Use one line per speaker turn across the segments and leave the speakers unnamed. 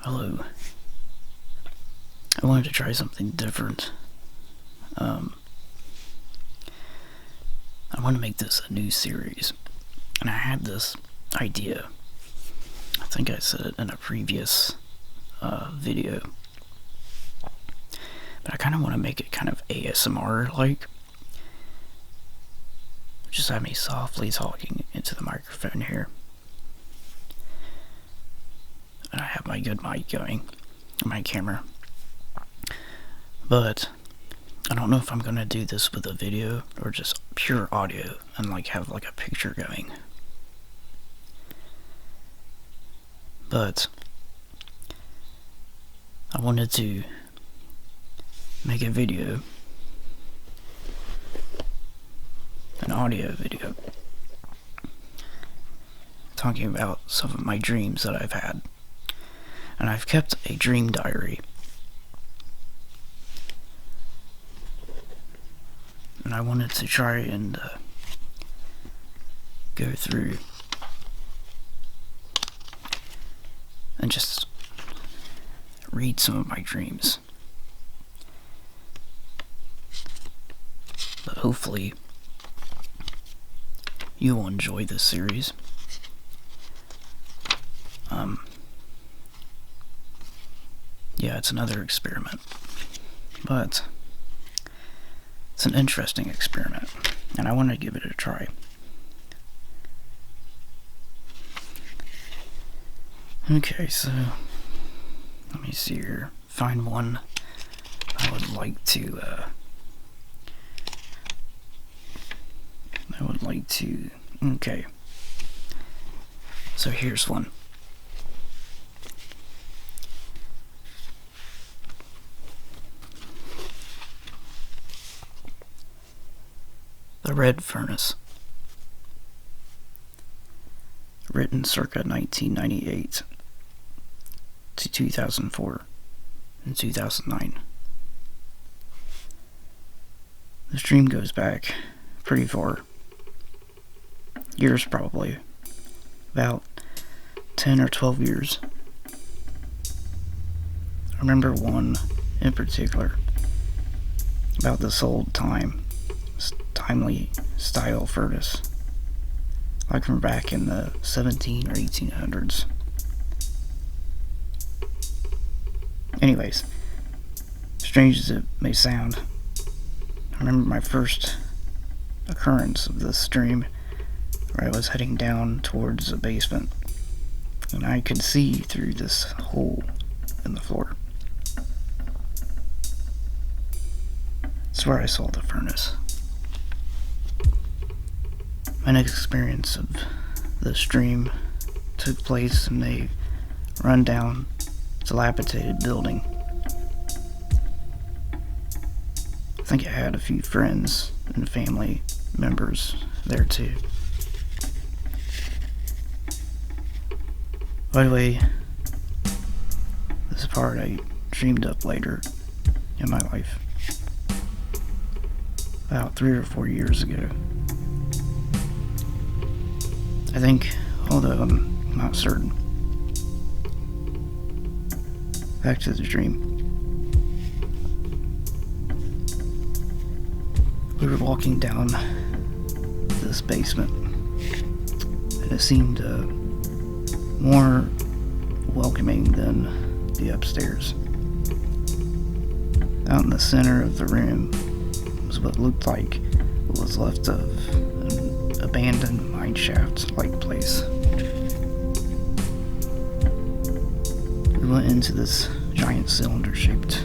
Hello. I wanted to try something different. I want to make this a new series. And I had this idea. I think I said it in a previous video. But I kind of want to make it kind of ASMR-like. Just have me softly talking into the microphone here. And I have my good mic going, my camera. But I don't know if I'm gonna do this with a video or just pure audio and like have like a picture going. But I wanted to make a video, an audio video, talking about some of my dreams that I've had. And I've kept a dream diary. And I wanted to try and go through and just read some of my dreams. But hopefully you will enjoy this series. Yeah, it's another experiment, but it's an interesting experiment, and I want to give it a try. Okay, so let me see here. Find one I would like to. Okay. So here's one. The Red Furnace. Written circa 1998 to 2004 and 2009. This dream goes back pretty far. Years probably. About 10 or 12 years. I remember one in particular about this old timely style furnace, like from back in the 17 or 1800s. Anyways, strange as it may sound, I remember my first occurrence of this dream, where I was heading down towards a basement, and I could see through this hole in the floor. It's where I saw the furnace. My next experience of this dream took place in a rundown, dilapidated building. I think I had a few friends and family members there too. By the way, this part I dreamed up later in my life, about 3 or 4 years ago. I think, although I'm not certain. Back to the dream. We were walking down this basement, and it seemed more welcoming than the upstairs. Out in the center of the room was what looked like what was left of an abandoned mineshaft-like place. We went into this giant cylinder-shaped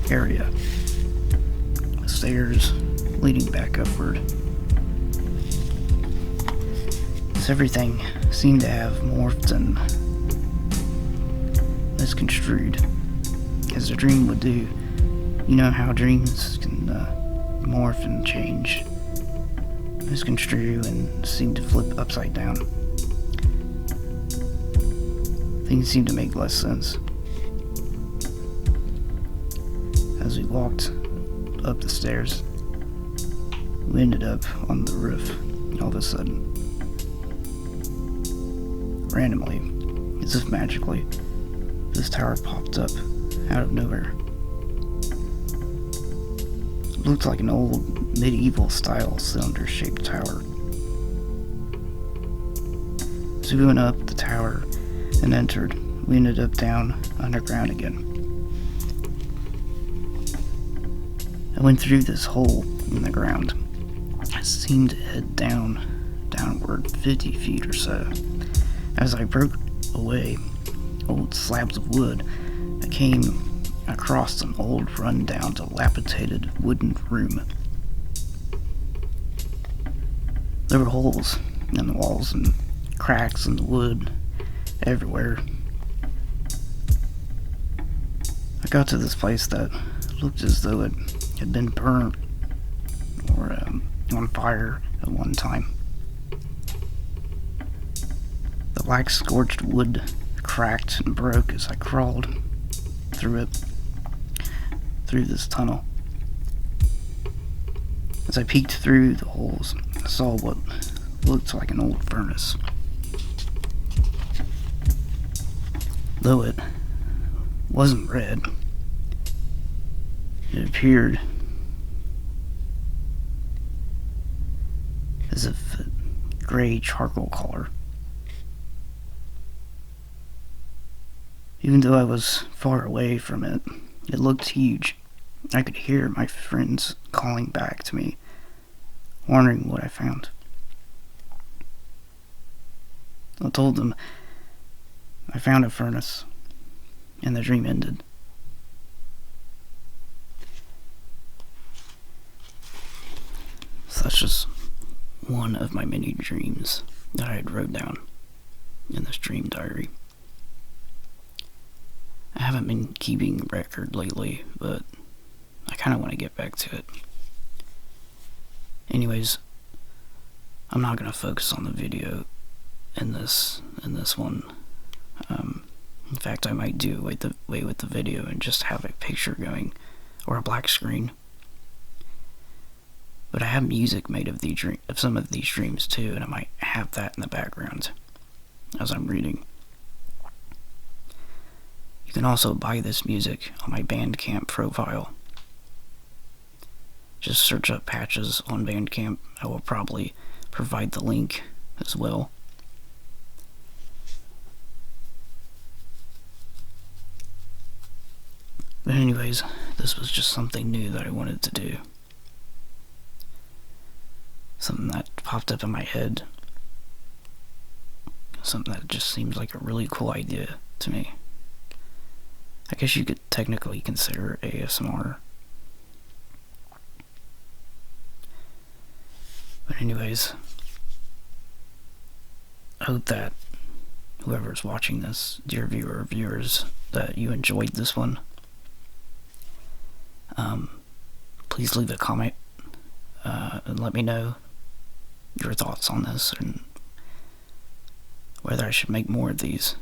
area, with stairs leading back upward. As everything seemed to have morphed and misconstrued, as a dream would do. You know how dreams can morph and change, misconstrue, and seem to flip upside down. Things seemed to make less sense. As we walked up the stairs, we ended up on the roof all of a sudden. Randomly, as if magically, this tower popped up out of nowhere. It looked like an old medieval style cylinder shaped tower. As we went up the tower and entered, we ended up down underground again. I went through this hole in the ground. It seemed to head downward 50 feet or so. As I broke away old slabs of wood, I came across an old run-down, dilapidated wooden room. There were holes in the walls and cracks in the wood everywhere. I got to this place that looked as though it had been burnt or on fire at one time. The black scorched wood cracked and broke as I crawled through this tunnel. As I peeked through the holes, I saw what looked like an old furnace. Though it wasn't red, it appeared as if a gray charcoal color. Even though I was far away from it, it looked huge. I could hear my friends calling back to me, wondering what I found. I told them I found a furnace, and the dream ended. So that's just one of my many dreams that I had wrote down in this dream diary. I haven't been keeping record lately, but I kind of want to get back to it. Anyways, I'm not going to focus on the video in this one. In fact, I might do away with the video and just have a picture going, or a black screen. But I have music made of some of these dreams too, and I might have that in the background as I'm reading. You can also buy this music on my Bandcamp profile. Just search up Patches on Bandcamp. I will probably provide the link as well. But anyways, this was just something new that I wanted to do. Something that popped up in my head. Something that just seems like a really cool idea to me. I guess you could technically consider ASMR. But anyways, I hope that whoever's watching this, dear viewer or viewers, that you enjoyed this one. Please leave a comment and let me know your thoughts on this and whether I should make more of these.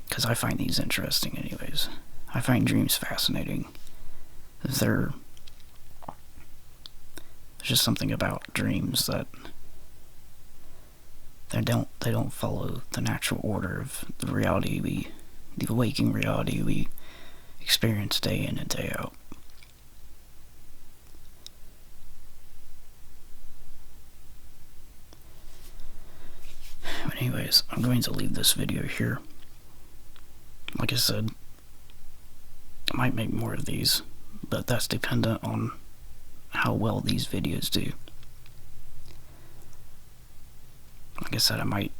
Because I find these interesting anyways. I find dreams fascinating. There's just something about dreams that they don't follow the natural order of the reality the waking reality we experience day in and day out. But anyways, I'm going to leave this video here. Like I said, I might make more of these, but that's dependent on how well these videos do. Like I said, I might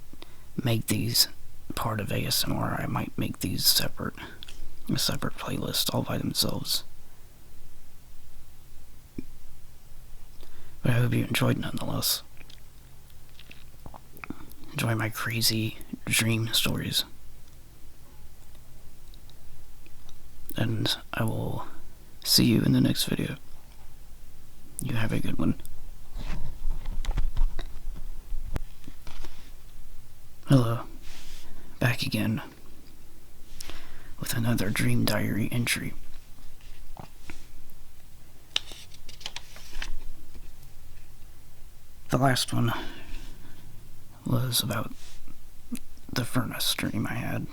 make these part of ASMR. I might make these a separate playlist all by themselves. But I hope you enjoyed nonetheless. Enjoy my crazy dream stories. And I will see you in the next video. You have a good one. Hello. Back again with another dream diary entry. The last one was about the furnace dream I had.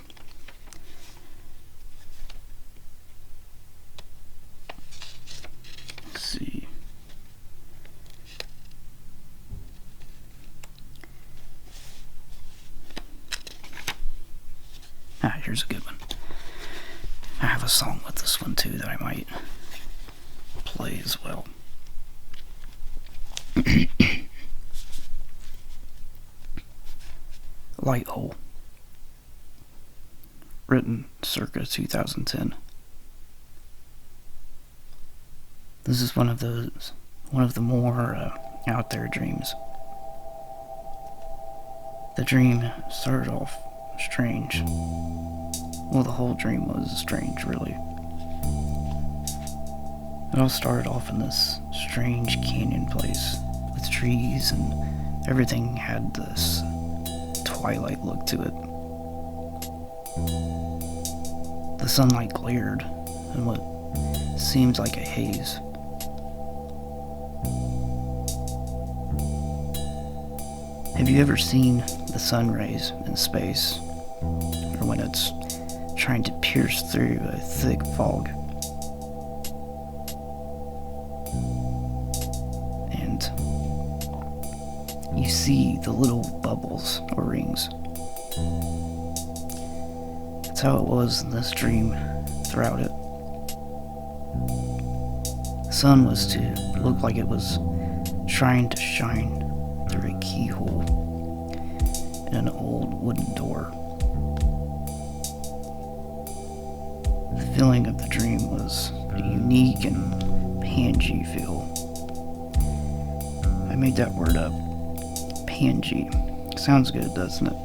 Let's see. Here's a good one. I have a song with this one too that I might play as well. Light Hole, written circa 2010. This is one of the more out there dreams. The dream started off strange. Well, the whole dream was strange, really. It all started off in this strange canyon place with trees, and everything had this twilight look to it. The sunlight glared in what seemed like a haze. Have you ever seen the sun rays in space, or when it's trying to pierce through a thick fog? And you see the little bubbles or rings. That's how it was in this dream throughout it. The sun was to look like it was trying to shine through a keyhole in an old wooden door. The feeling of the dream was a unique and pangy feel. I made that word up. Pangy. Sounds good, doesn't it?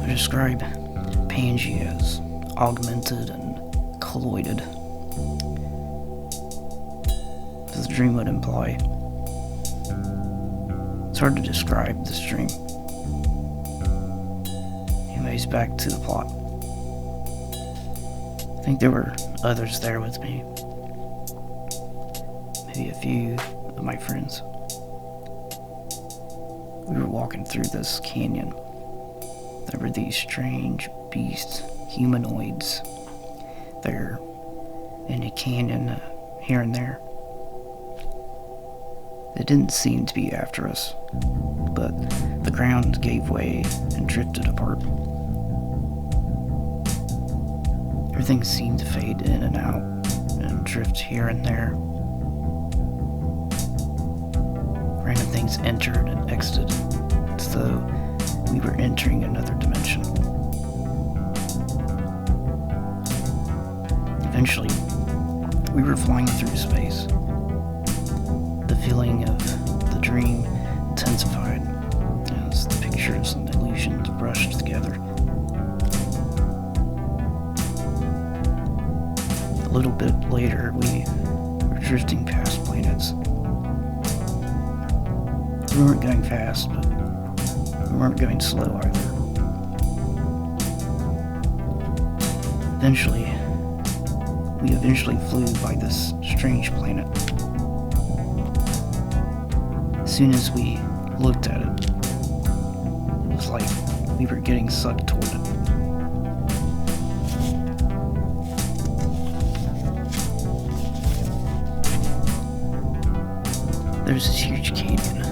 I describe pangy as augmented and colloided, as the dream would imply. It's hard to describe this dream. Anyways, back to the plot. I think there were others there with me. Maybe a few of my friends. We were walking through this canyon. There were these strange beasts, humanoids, there in a canyon here and there. They didn't seem to be after us, but the ground gave way and drifted apart. Everything seemed to fade in and out and drift here and there. Random things entered and exited, as though we were entering another dimension. Eventually, we were flying through space. The feeling of the dream intensified as the pictures and illusions brushed together. A little bit later, we were drifting past planets. We weren't going fast, but we weren't going slow either. We eventually flew by this strange planet. As soon as we looked at it, it was like we were getting sucked toward it. There's this huge canyon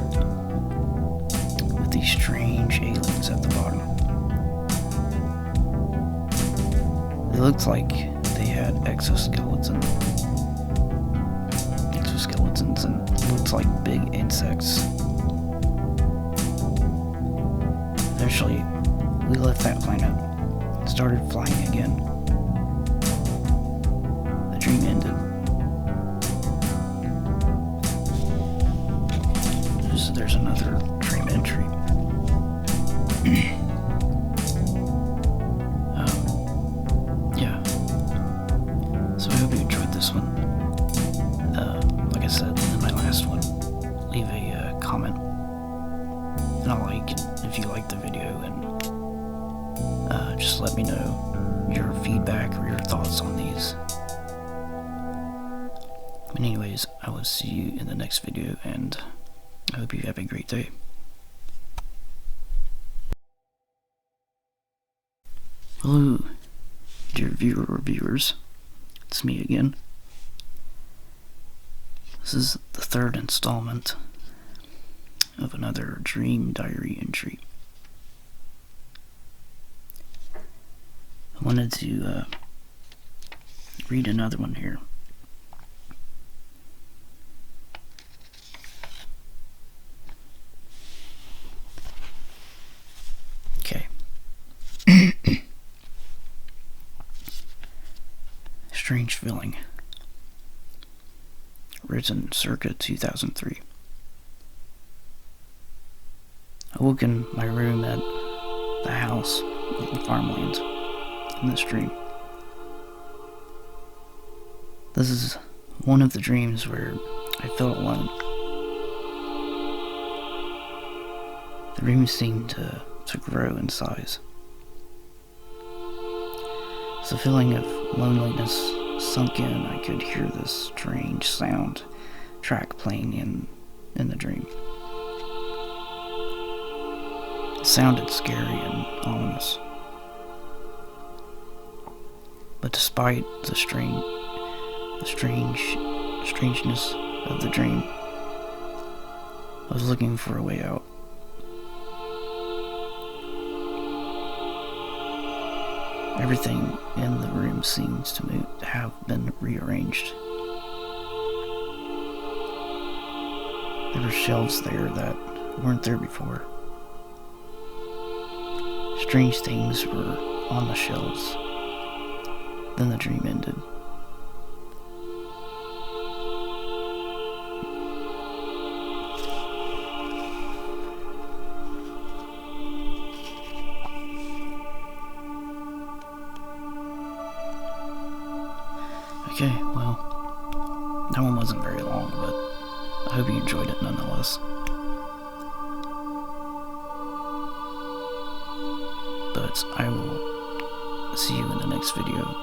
with these strange aliens at the bottom. They looked like they had exoskeletons and looked like big insects. Eventually, we left that planet and started flying again. The dream ended. There's another dream entry. Yeah. So I hope you enjoyed this one. Like I said in my last one, leave a comment and a like if you liked the video, and just let me know your feedback or your thoughts on these. But anyways, I will see you in the next video, and I hope you have a great day. Hello, dear viewer or viewers. It's me again. This is the third installment of another dream diary entry. I wanted to read another one here. Okay. Strange feeling. Written circa 2003. I woke in my room at the house in farmland in this dream. This is one of the dreams where I felt alone. The room seemed to grow in size. As the feeling of loneliness sunk in, I could hear this strange sound track playing in the dream. It sounded scary and ominous. But despite the strangeness of the dream, I was looking for a way out. Everything in the room seems to have been rearranged. There were shelves there that weren't there before. Strange things were on the shelves. Then the dream ended. Okay, well, that one wasn't very long, but I hope you enjoyed it nonetheless. But I will see you in the next video.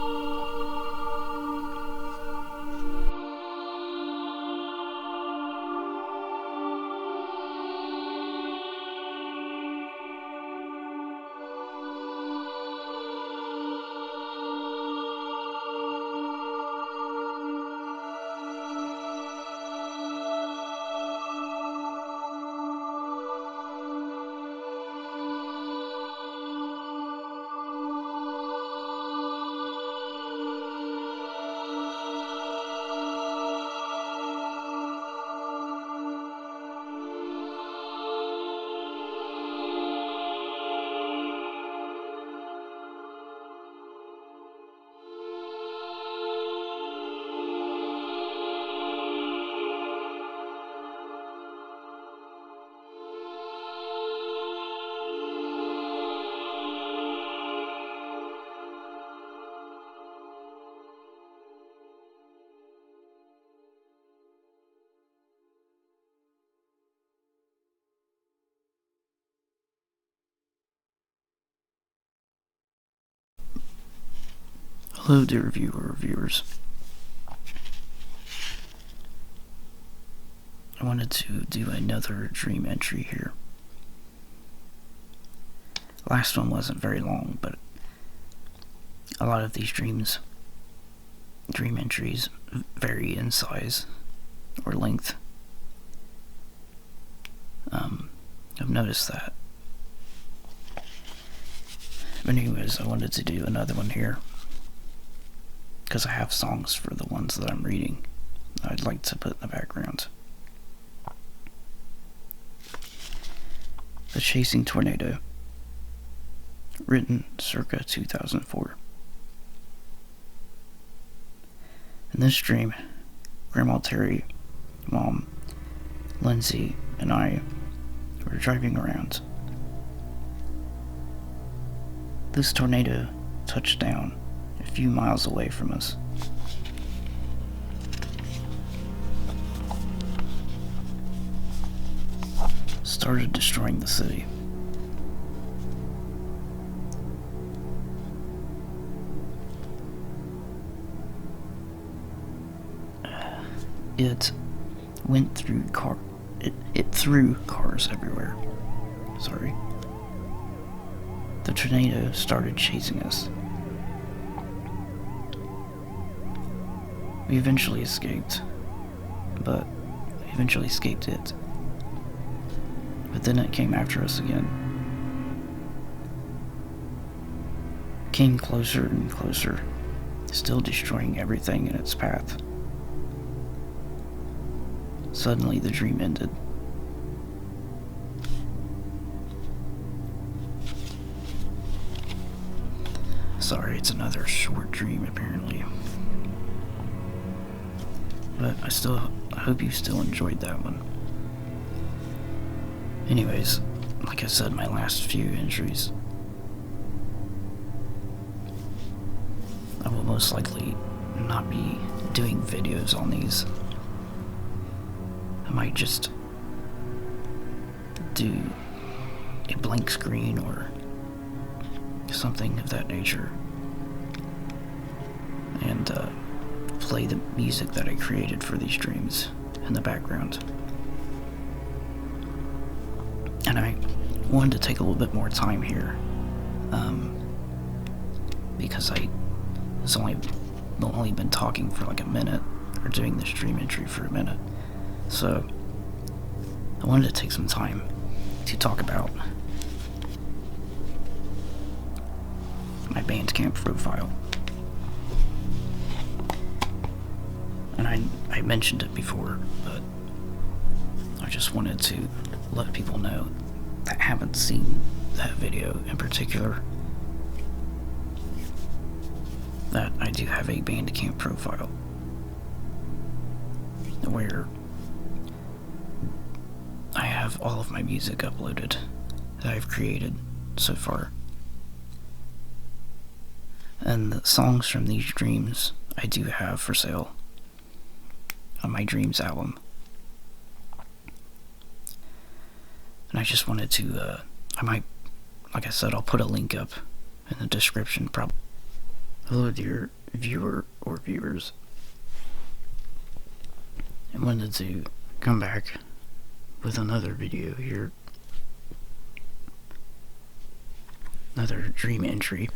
Hello, dear viewer or viewers. I wanted to do another dream entry here. Last one wasn't very long, but a lot of these dream entries vary in size or length. I've noticed that. But anyways, I wanted to do another one here, because I have songs for the ones that I'm reading I'd like to put in the background. The Chasing Tornado, written circa 2004. In this dream, Grandma Terry, Mom, Lindsay, and I were driving around. This tornado touched down a few miles away from us. Started destroying the city. it went through it threw cars everywhere. Sorry. The tornado started chasing us. We eventually escaped, but we eventually escaped it. But then it came after us again. Came closer and closer, still destroying everything in its path. Suddenly the dream ended. Sorry, it's another short dream apparently. But I hope you still enjoyed that one. Anyways, like I said, my last few entries, I will most likely not be doing videos on these. I might just do a blank screen or something of that nature, and play the music that I created for these streams in the background. And I wanted to take a little bit more time here, because I was only been talking for like a minute, or doing the stream entry for a minute. So I wanted to take some time to talk about my Bandcamp profile. And I mentioned it before, but I just wanted to let people know that haven't seen that video in particular, that I do have a Bandcamp profile where I have all of my music uploaded that I've created so far. And the songs from these dreams I do have for sale on my Dreams album. And I just wanted to, like I said, I'll put a link up in the description probably. Hello dear viewer or viewers. I wanted to come back with another video here. Another dream entry.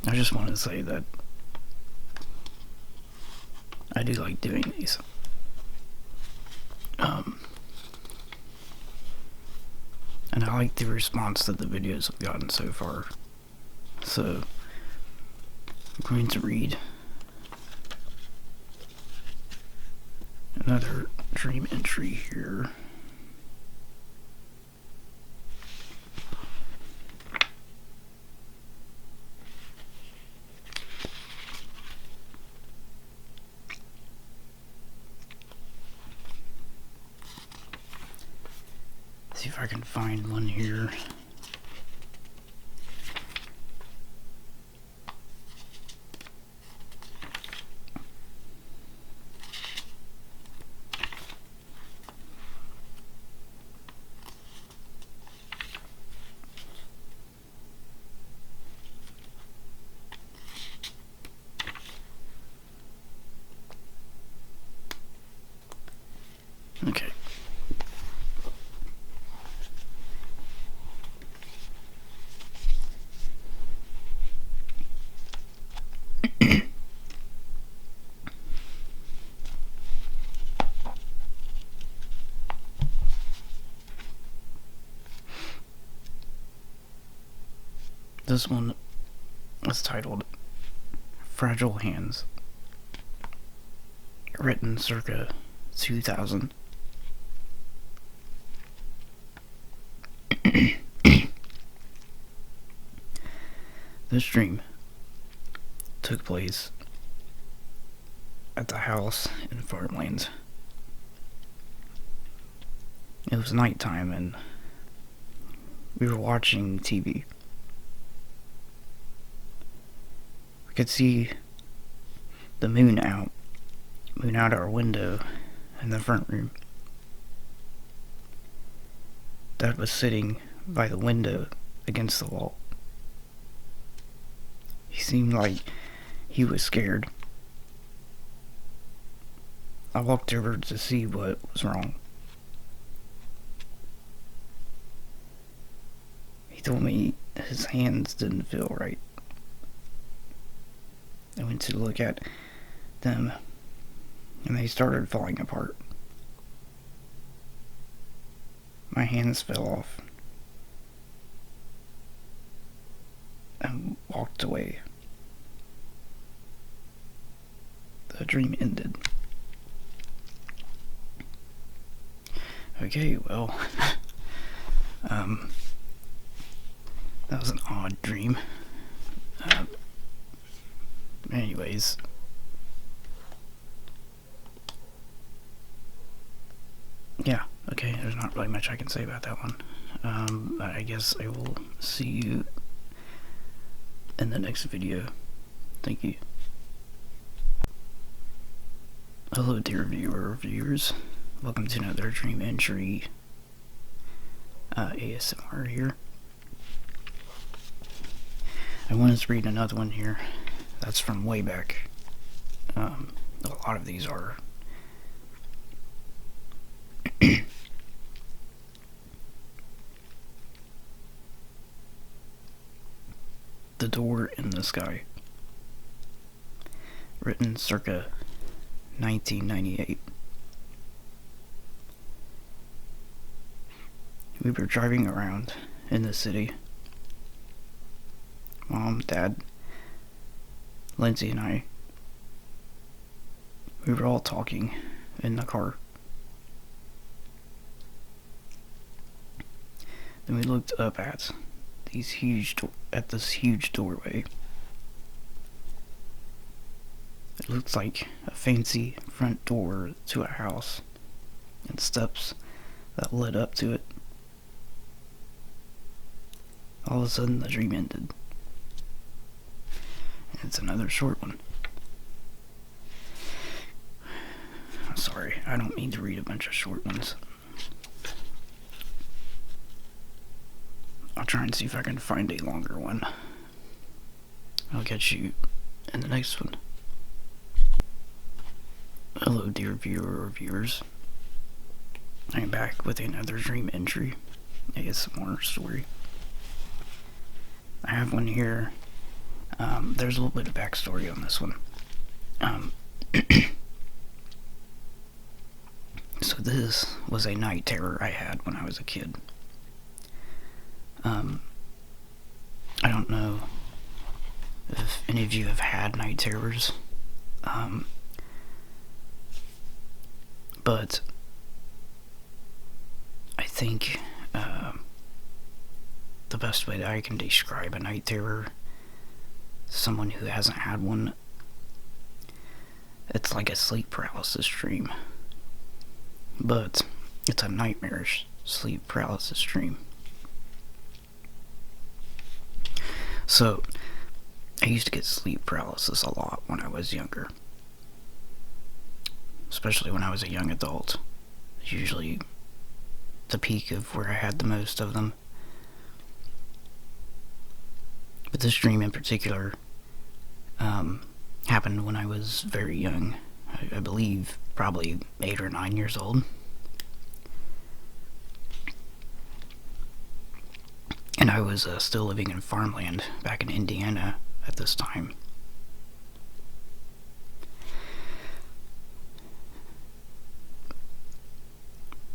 I just want to say that I do like doing these. And I like the response that the videos have gotten so far. So I'm going to read another dream entry here. See if I can find one here. Okay. This one is titled Fragile Hands, written circa 2000. This dream took place at the house in farmlands. It was nighttime and we were watching TV. We could see the moon out our window in the front room. Dad was sitting by the window against the wall. He seemed like he was scared. I walked over to see what was wrong. He told me his hands didn't feel right. I went to look at them, and they started falling apart. My hands fell off and walked away. The dream ended. Okay, well, that was an odd dream. Anyways, yeah, okay, there's not really much I can say about that one. I guess I will see you in the next video. Thank you. Hello, dear viewer or viewers. Welcome to another dream entry ASMR here. I wanted to read another one here. That's from way back. A lot of these are. The Door in the Sky. Written circa 1998. We were driving around in the city. Mom, Dad, Lindsay, and I. We were all talking in the car. Then we looked up at this huge doorway. It looked like a fancy front door to a house, and steps that led up to it. All of a sudden, the dream ended. And it's another short one. I'm sorry, I don't mean to read a bunch of short ones. I'll try and see if I can find a longer one. I'll catch you in the next one. Hello, dear viewer or viewers. I am back with another dream entry ASMR story. I have one here. There's a little bit of backstory on this one. So this was a night terror I had when I was a kid. I don't know if any of you have had night terrors, but I think the best way that I can describe a night terror to someone who hasn't had one, it's like a sleep paralysis dream, but it's a nightmarish sleep paralysis dream. So, I used to get sleep paralysis a lot when I was younger, especially when I was a young adult. It's usually the peak of where I had the most of them. But this dream in particular happened when I was very young. I believe probably 8 or 9 years old. And I was still living in farmland back in Indiana at this time.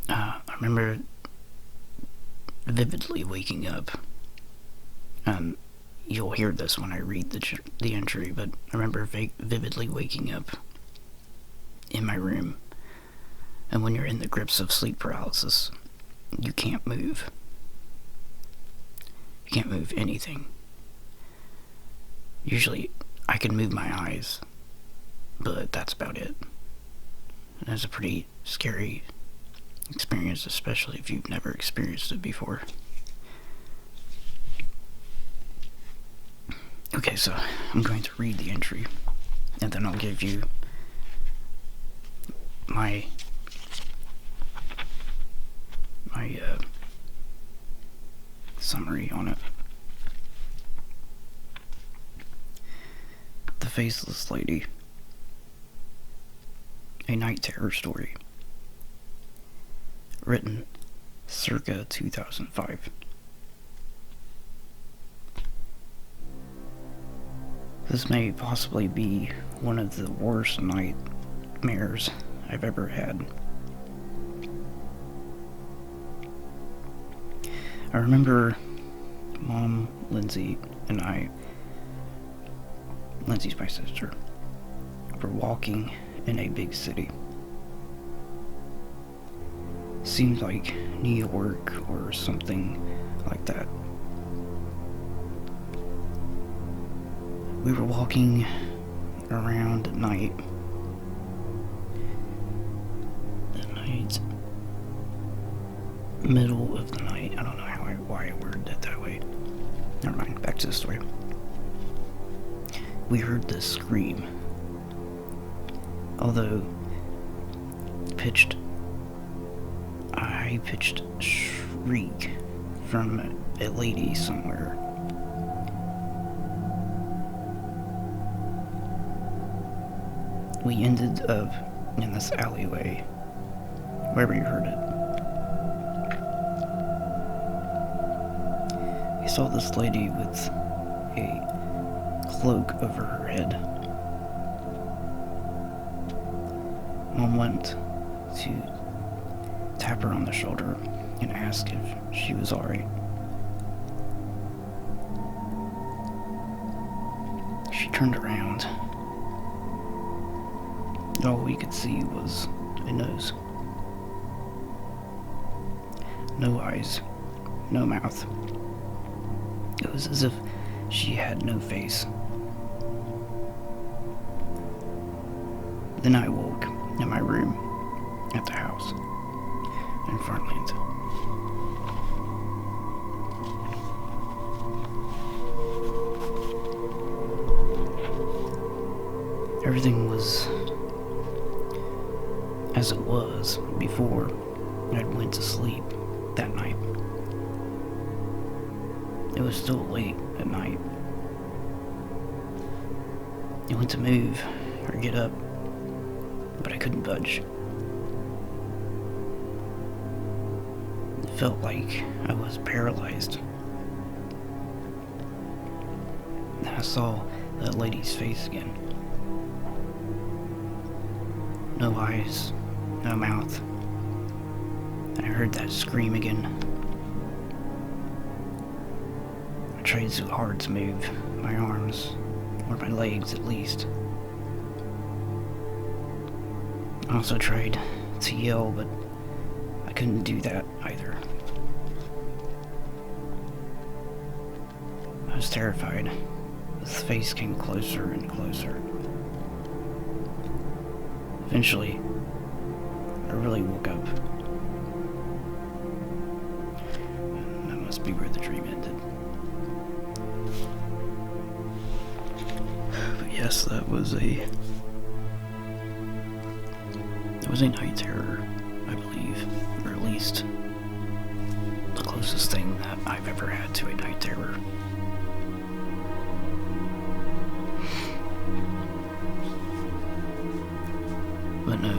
I remember vividly waking up. You'll hear this when I read the entry, but I remember vividly waking up in my room. And when you're in the grips of sleep paralysis, you can't move. You can't move anything. Usually, I can move my eyes, but that's about it. And it's a pretty scary experience, especially if you've never experienced it before. Okay, so I'm going to read the entry, and then I'll give you my summary on it. The Faceless Lady, a night terror story, written circa 2005. This may possibly be one of the worst nightmares I've ever had. I remember Mom, Lindsay, and I, Lindsay's my sister, were walking in a big city. Seemed like New York or something like that. We were walking around at night. Middle of the night. I don't know why I worded it that way. Never mind, back to the story. We heard this scream. Although high-pitched shriek from a lady somewhere. We ended up in this alleyway, wherever you heard it. We saw this lady with a cloak over her head. Mom went to tap her on the shoulder and ask if she was alright. She turned around. All we could see was a nose. No eyes, no mouth. It was as if she had no face. Then I woke in my room at the house in Farmland. Everything was as it was before I went to sleep that night. It was still late at night. I went to move or get up, but I couldn't budge. It felt like I was paralyzed. Then I saw that lady's face again. No eyes, no mouth. And I heard that scream again. I tried so hard to move my arms, or my legs at least. I also tried to yell, but I couldn't do that either. I was terrified. His face came closer and closer. Eventually, I really woke up. And that must be where the dream ended. But yes, that was a night terror, I believe, or at least the closest thing that I've ever had to a night terror. But no,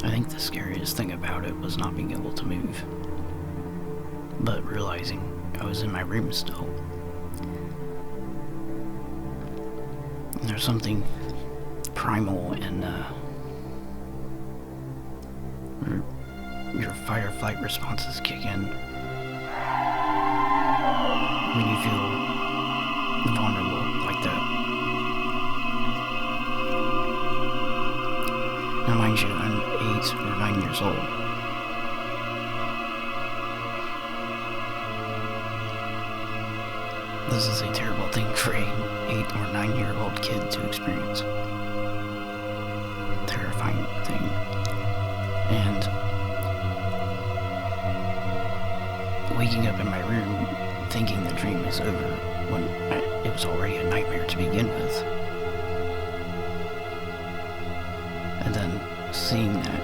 I think the scariest thing about it was not being able to move, but realizing I was in my room still. And there's something primal in your fight or flight responses kick in when you feel vulnerable like that. Now mind you, I'm 8 or 9 years old. This is a terrible thing for an 8 or 9-year-old kid to experience. Terrifying thing. And waking up in my room thinking the dream is over when it was already a nightmare to begin with. And then seeing that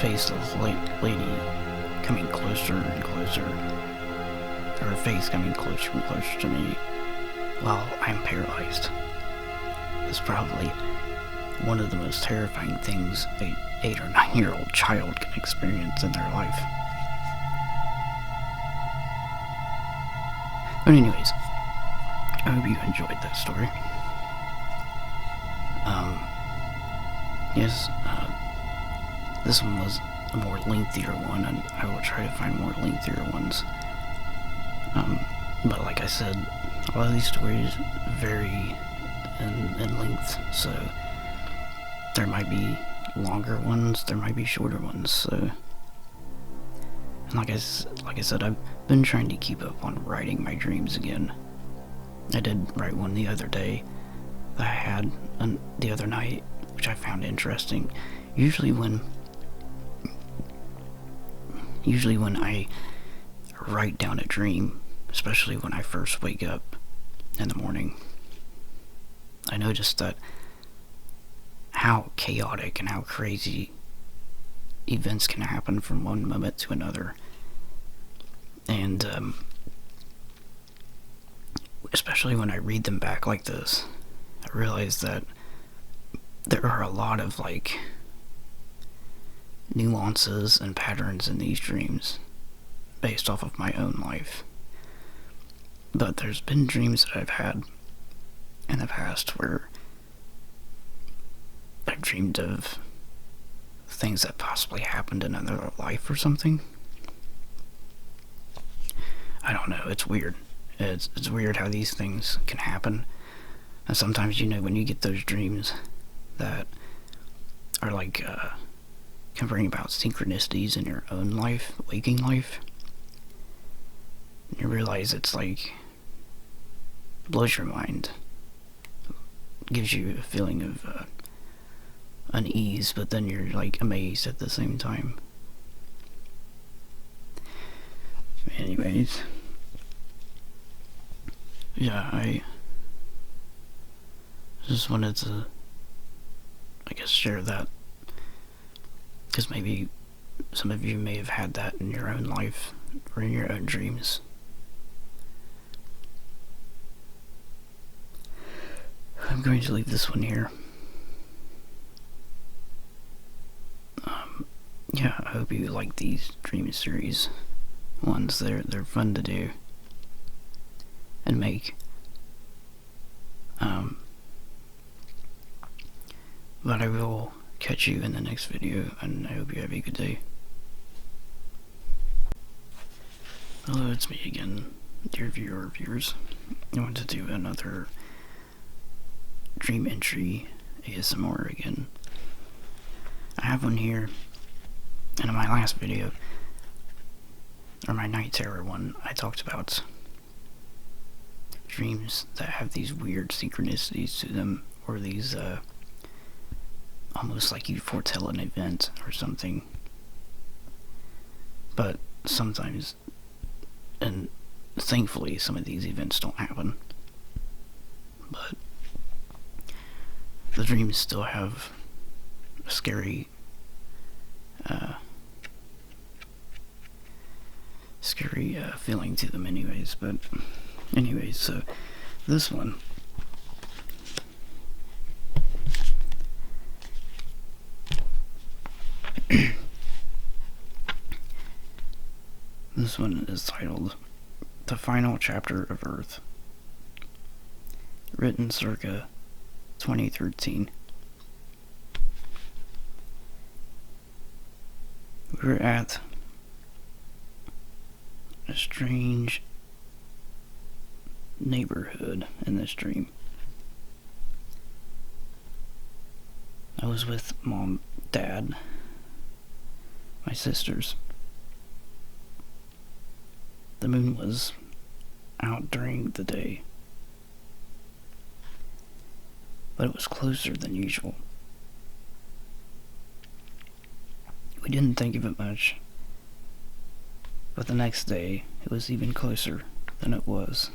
faceless lady coming closer and closer, her face coming closer and closer to me, while I'm paralyzed. It's probably one of the most terrifying things a 8 or 9-year-old child can experience in their life. But anyways, I hope you enjoyed that story. Yes, this one was a more lengthier one, and I will try to find more lengthier ones. But like I said, a lot of these stories vary in length, so there might be longer ones, there might be shorter ones, so... And like I said, I've been trying to keep up on writing my dreams again. I did write one the other day that I had the other night, which I found interesting. Usually when I write down a dream, especially when I first wake up in the morning, I noticed that how chaotic and how crazy events can happen from one moment to another. And especially when I read them back like this, I realize that there are a lot of like nuances and patterns in these dreams based off of my own life. But there's been dreams that I've had in the past where I've dreamed of things that possibly happened in another life or something. I don't know, it's weird. It's weird how these things can happen. And sometimes, you know, when you get those dreams that are like, can bring about synchronicities in your own life, waking life, you realize it's like, blows your mind. Gives you a feeling of unease, but then you're like amazed at the same time. Anyways, yeah, I just wanted to, I guess, share that, because maybe some of you may have had that in your own life or in your own dreams. I'm going to leave this one here. Yeah, I hope you like these dream series ones. They're fun to do and make. But I will catch you in the next video, and I hope you have a good day. Hello, it's me again, dear viewer or viewers. I want to do another dream entry ASMR again. I have one here, and in my last video, or my night terror one, I talked about dreams that have these weird synchronicities to them, or these almost like you foretell an event or something. But sometimes, and thankfully, some of these events don't happen. But the dreams still have a scary, feeling to them anyways. But anyways, so this one, this one is titled The Final Chapter of Earth, written circa 2013. We were at a strange neighborhood in this dream. I was with Mom, Dad, my sisters. The moon was out during the day, but it was closer than usual. We didn't think of it much, but the next day it was even closer than it was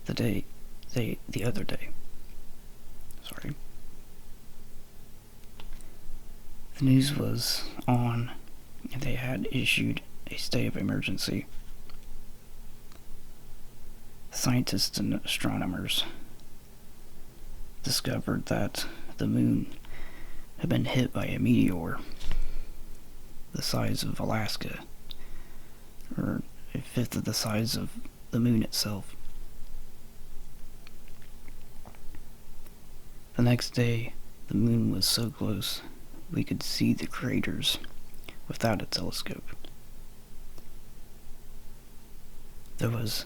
the other day. Sorry. The news was on, and they had issued a state of emergency. scientists and astronomers discovered that the moon had been hit by a meteor the size of Alaska, or a fifth of the size of the moon itself. The next day, the moon was so close we could see the craters without a telescope. There was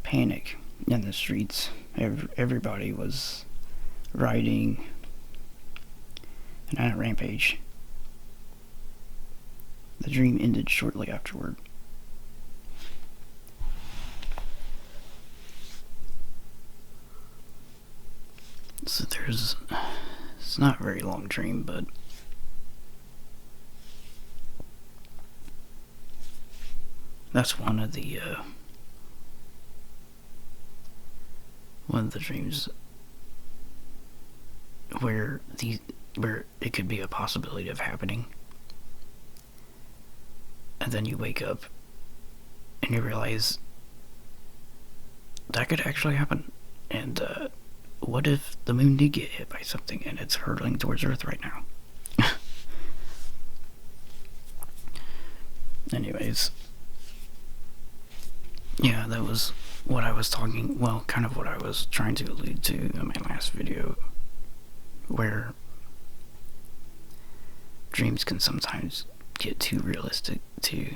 panic in the streets. Everybody was rioting and on a rampage. The dream ended shortly afterward. So it's not a very long dream, but that's one of the dreams where it could be a possibility of happening, and then you wake up and you realize that could actually happen. And what if the moon did get hit by something and it's hurtling towards Earth right now? Anyways, yeah, that was what I was kind of what I was trying to allude to in my last video, where dreams can sometimes get too realistic too.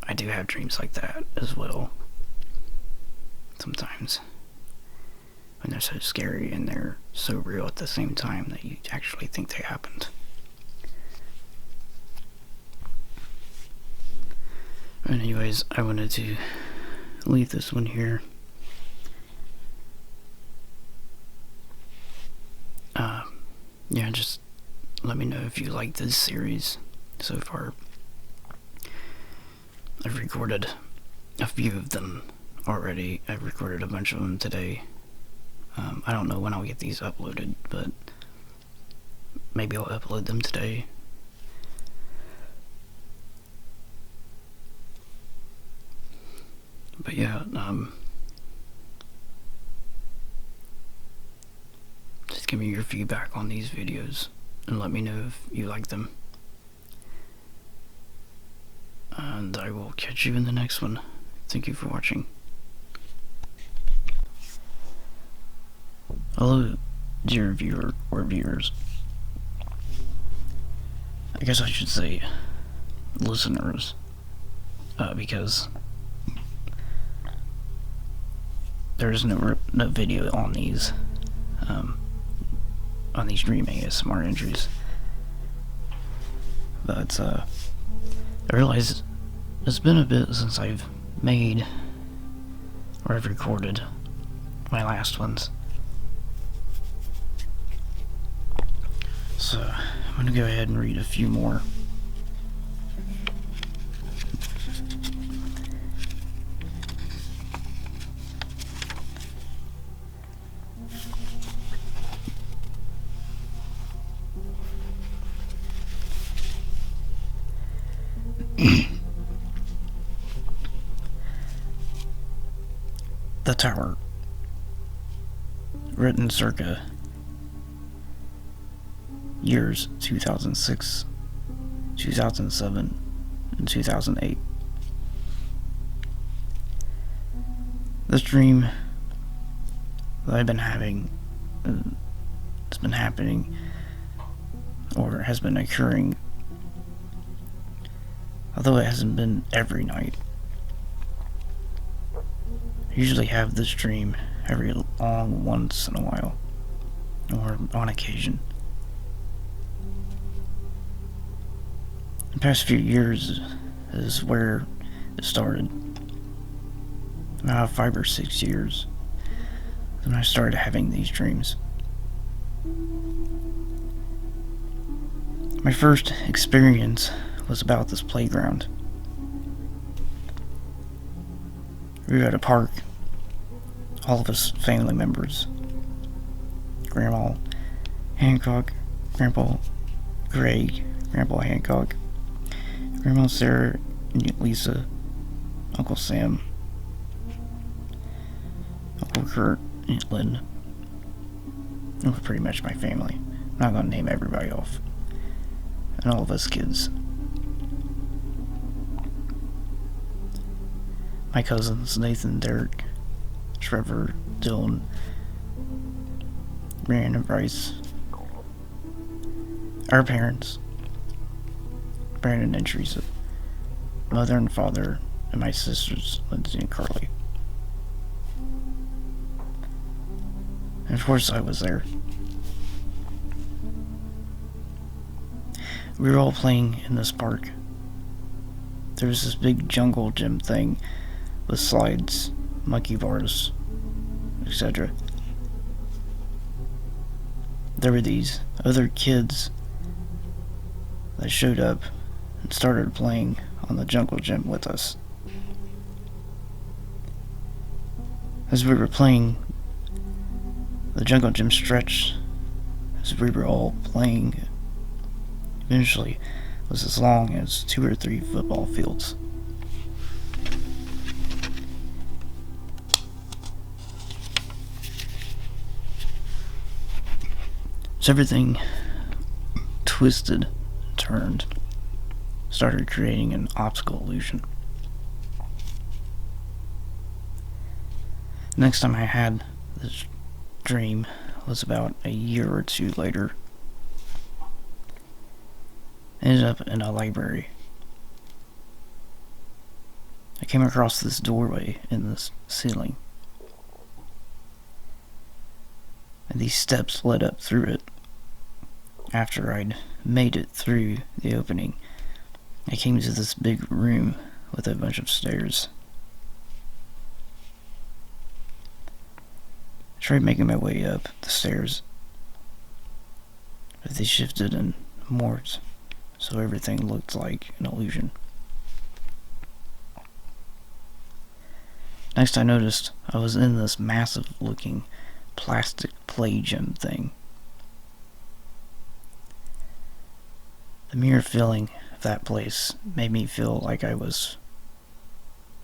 I do have dreams like that as well sometimes, when they're so scary and they're so real at the same time that you actually think they happened. Anyways, I wanted to leave this one here. Yeah, just let me know if you like this series so far. I've recorded a few of them already. I've recorded a bunch of them today. I don't know when I'll get these uploaded, but maybe I'll upload them today. But yeah, just give me your feedback on these videos and let me know if you like them. And I will catch you in the next one. Thank you for watching. Hello, dear viewer or viewers. I guess I should say listeners, because there's no video on these Dream ASMR entries. But I realize it's been a bit since I've made or I've recorded my last ones. So I'm gonna go ahead and read a few more. The Tower, written circa years 2006, 2007, and 2008. This dream that I've been having, it's been happening, or has been occurring, although it hasn't been every night. I usually have this dream every once in a while, or on occasion. The past few years is where it started. About 5 or 6 years when I started having these dreams. My first experience was about this playground. We were at a park, all of us family members. Grandma Hancock, Grandpa Greg, Grandpa Hancock, Grandma Sarah and Lisa, Uncle Sam, Uncle Kurt, Aunt Lynn. It was pretty much my family. I'm not going to name everybody off. And all of us kids. My cousins, Nathan, Derek, Trevor, Dylan, Ryan, and Bryce. Our parents, Brandon and Teresa. Mother and father, and my sisters, Lindsay and Carly. And of course I was there. We were all playing in this park. There was this big jungle gym thing with slides, monkey bars, etc. There were these other kids that showed up and started playing on the jungle gym with us. As we were playing, the jungle gym stretched as we were all playing. Eventually, it was as long as 2 or 3 football fields. So everything twisted, turned, started creating an optical illusion. Next time I had this dream was about a year or 2 later. I ended up in a library. I came across this doorway in the ceiling. And these steps led up through it. After I'd made it through the opening, I came to this big room with a bunch of stairs. I tried making my way up the stairs, but they shifted and morphed, so everything looked like an illusion. Next I noticed I was in this massive looking plastic play gym thing. The mere feeling of that place made me feel like I was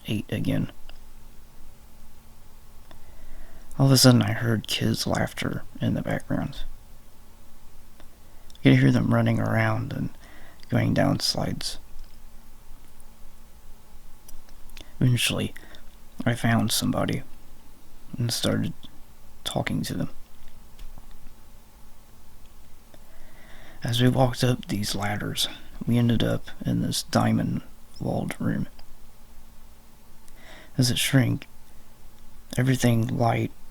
8 again. All of a sudden I heard kids' laughter in the background. I could hear them running around and going down slides. Eventually, I found somebody and started talking to them. As we walked up these ladders, we ended up in this diamond-walled room. As it shrank, everything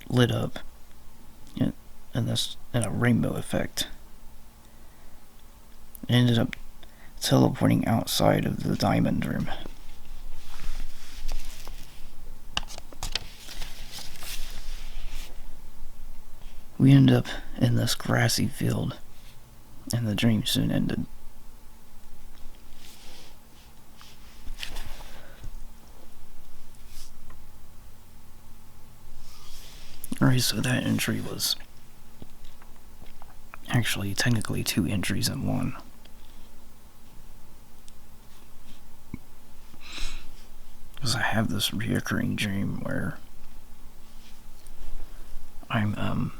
lit up in a rainbow effect. It ended up teleporting outside of the diamond room. We ended up in this grassy field, and the dream soon ended. Alright, so that entry was actually technically 2 entries in one. Because I have this reoccurring dream where I'm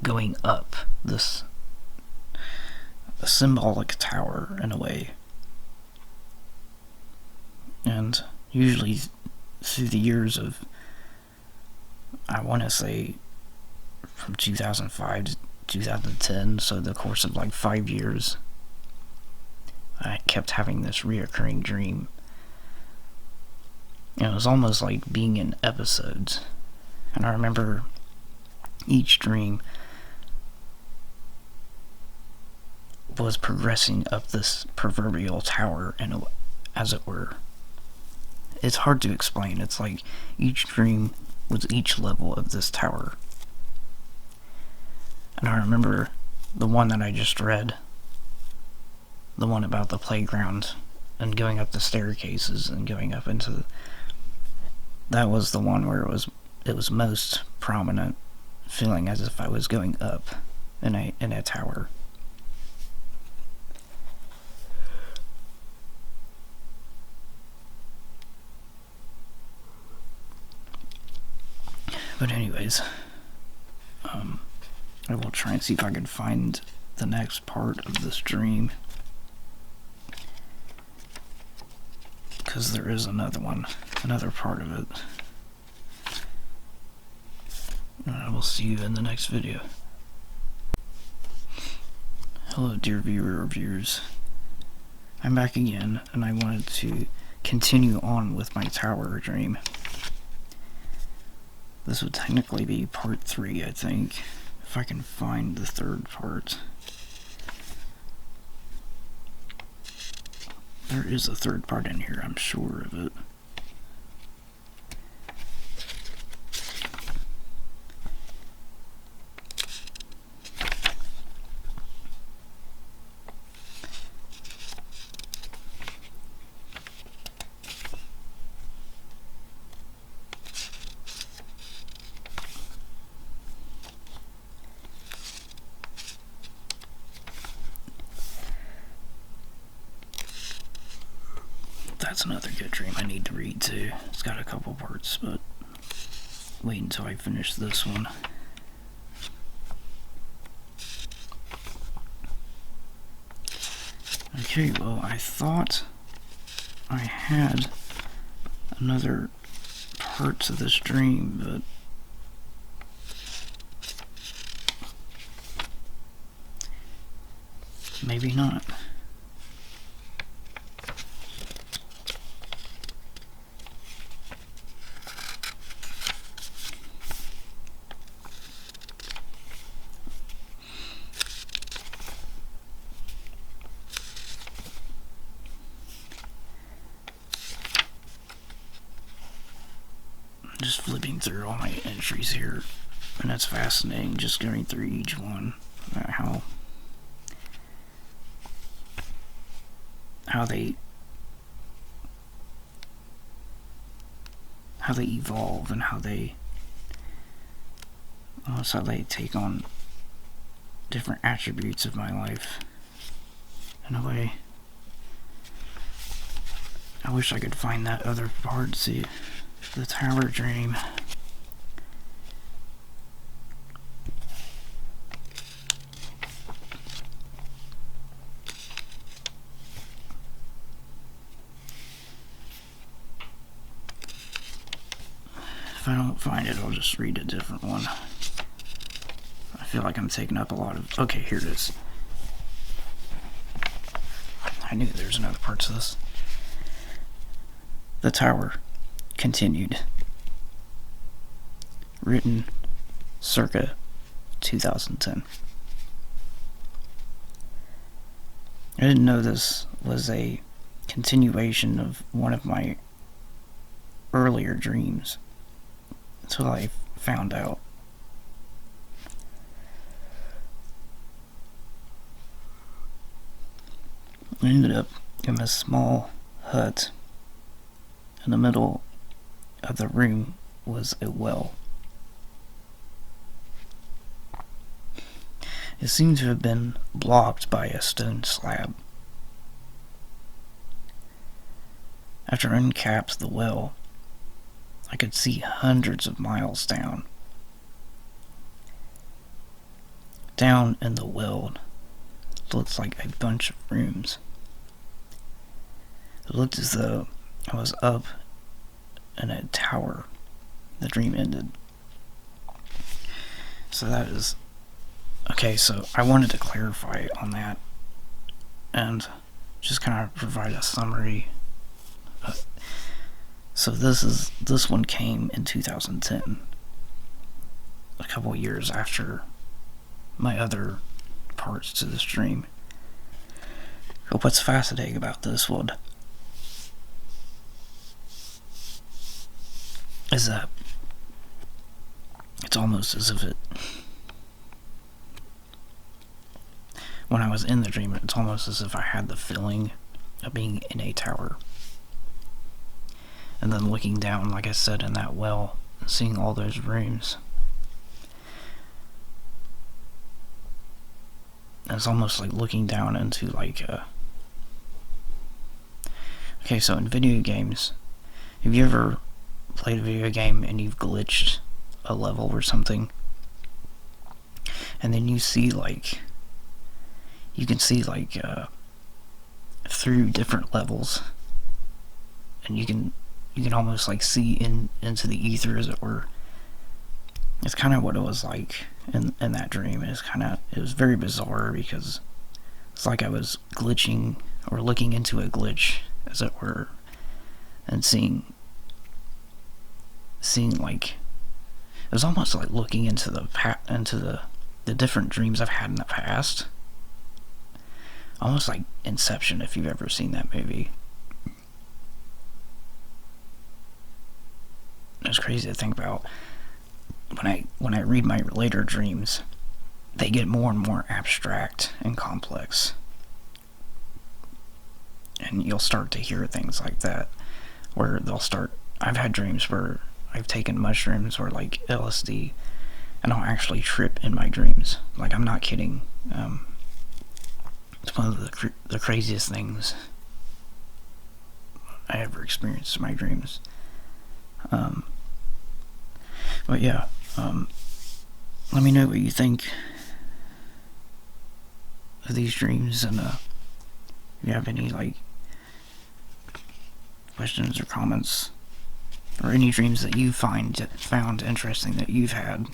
going up this symbolic tower in a way. And usually through the years of, I want to say from 2005 to 2010, so the course of like 5 years, I kept having this reoccurring dream. And it was almost like being in episodes. And I remember each dream was progressing up this proverbial tower, and as it were. It's hard to explain. It's like each dream was each level of this tower. And I remember the one that I just read, the one about the playground and going up the staircases and going up into, that was the one where it was most prominent, feeling as if I was going up in a tower. But anyways, I will try and see if I can find the next part of this dream, because there is another part of it. And I will see you in the next video. Hello, dear viewer or viewers. I'm back again, and I wanted to continue on with my tower dream. This would technically be part 3, I think, if I can find the third part. There is a third part in here, I'm sure of it. That's another good dream I need to read too. It's got a couple parts, but wait until I finish this one. Okay, well, I thought I had another part to this dream, but maybe not. Just flipping through all my entries here, and it's fascinating just going through each one, how they evolve and how they take on different attributes of my life in a way. I wish I could find that other part, see the tower dream. If I don't find it, I'll just read a different one. I feel like I'm taking up a lot of... Okay, here it is. I knew there was another part to this. The Tower Continued. Written circa 2010. I didn't know this was a continuation of one of my earlier dreams until I found out. I ended up in a small hut. In the middle of the room was a well. It seemed to have been blocked by a stone slab. After I uncapped the well, I could see hundreds of miles down. Down in the well, it looked like a bunch of rooms. It looked as though I was up in a tower. The dream ended. So that is... Okay, so I wanted to clarify on that and just kind of provide a summary. So this one came in 2010, a couple years after my other parts to this dream. But what's fascinating about this one is that it's almost as if when I was in the dream, it's almost as if I had the feeling of being in a tower. And then looking down, like I said, in that well, and seeing all those rooms. And it's almost like looking down into like a... Okay, so in video games, have you ever played a video game and you've glitched a level or something, and then you see you can see through different levels, and you can almost see into the ether, as it were. It's kind of what it was like in that dream. It was very bizarre, because it's like I was glitching, or looking into a glitch, as it were, and seeing it was almost like looking into the different dreams I've had in the past. Almost like Inception, if you've ever seen that movie. It's crazy to think about. When I read my later dreams, they get more and more abstract and complex. And you'll start to hear things like that, where I've had dreams where I've taken mushrooms or LSD, and I'll actually trip in my dreams. I'm not kidding. It's one of the craziest things I ever experienced in my dreams. But yeah, let me know what you think of these dreams, and if you have any questions or comments, or any dreams that you found interesting that you've had.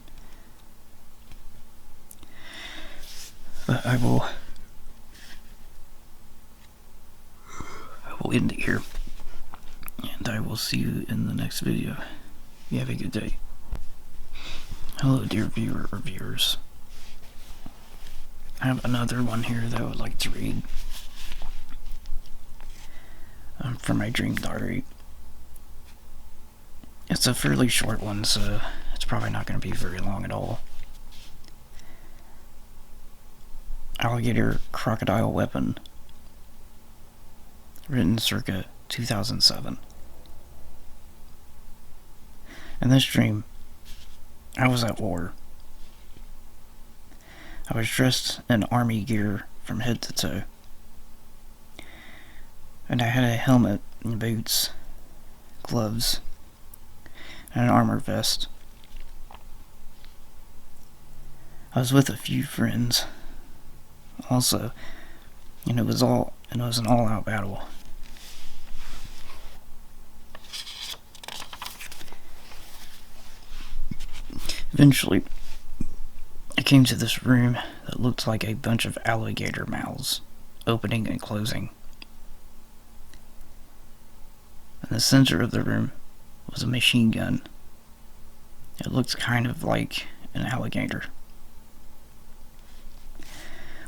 But I will end it here, and I will see you in the next video. You have a good day. Hello, dear viewer or viewers. I have another one here that I would like to read from my dream diary. It's a fairly short one, so it's probably not going to be very long at all. Alligator crocodile weapon. Written circa 2007. In this dream, I was at war. I was dressed in army gear from head to toe, and I had a helmet and boots, gloves, and an armor vest. I was with a few friends also, and it was an all-out battle. Eventually, I came to this room that looked like a bunch of alligator mouths, opening and closing. In the center of the room was a machine gun. It looked kind of like an alligator.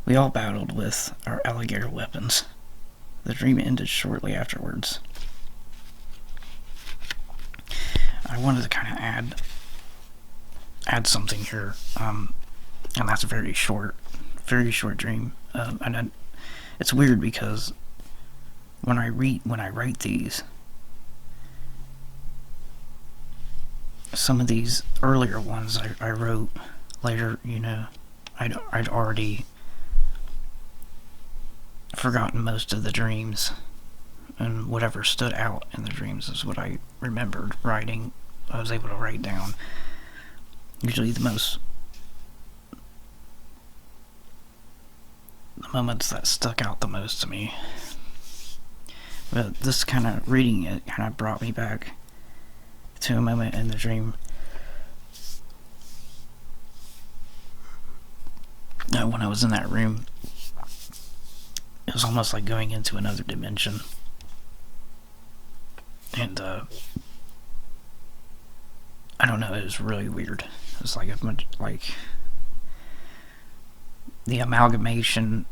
We all battled with our alligator weapons. The dream ended shortly afterwards. I wanted to kind of add something here, and that's a very short dream. And it's weird because when I write these, some of these earlier ones I wrote later, I'd already forgotten most of the dreams, and whatever stood out in the dreams is what I remembered writing. I was able to write down. Usually the moments that stuck out the most to me. But this kind of reading it kind of brought me back to a moment in the dream. When I was in that room, it was almost like going into another dimension. And I don't know, it was really weird. It was like the amalgamation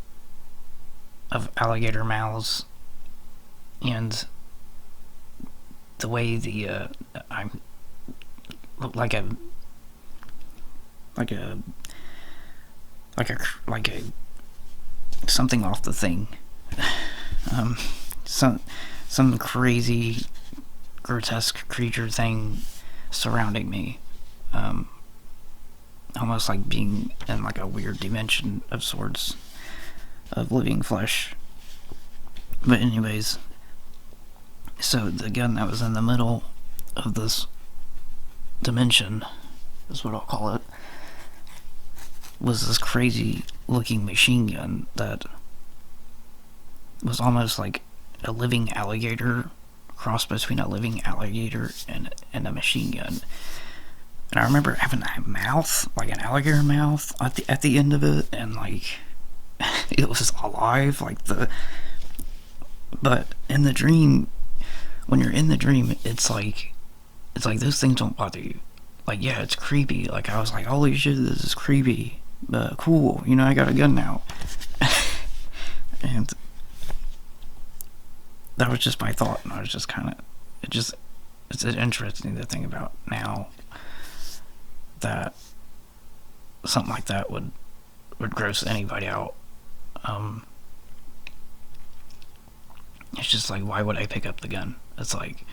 of alligator mouths and the way I looked like a something off the thing. Some crazy grotesque creature thing surrounding me, almost like being in a weird dimension of sorts of living flesh. But anyways, so the gun that was in the middle of this dimension is what I'll call it, was this crazy looking machine gun that was almost like a living alligator, cross between a living alligator and a machine gun. And I remember having a mouth, like an alligator mouth, at the end of it, and like it was alive, but in the dream, when you're in the dream, it's like those things don't bother you. Like, yeah, it's creepy. Like, I was like, holy shit, this is creepy, but cool. You know, I got a gun now. And that was just my thought, and I was just kind of, it's interesting to think about now that something like that would gross anybody out. It's just like, why would I pick up the gun? It's like,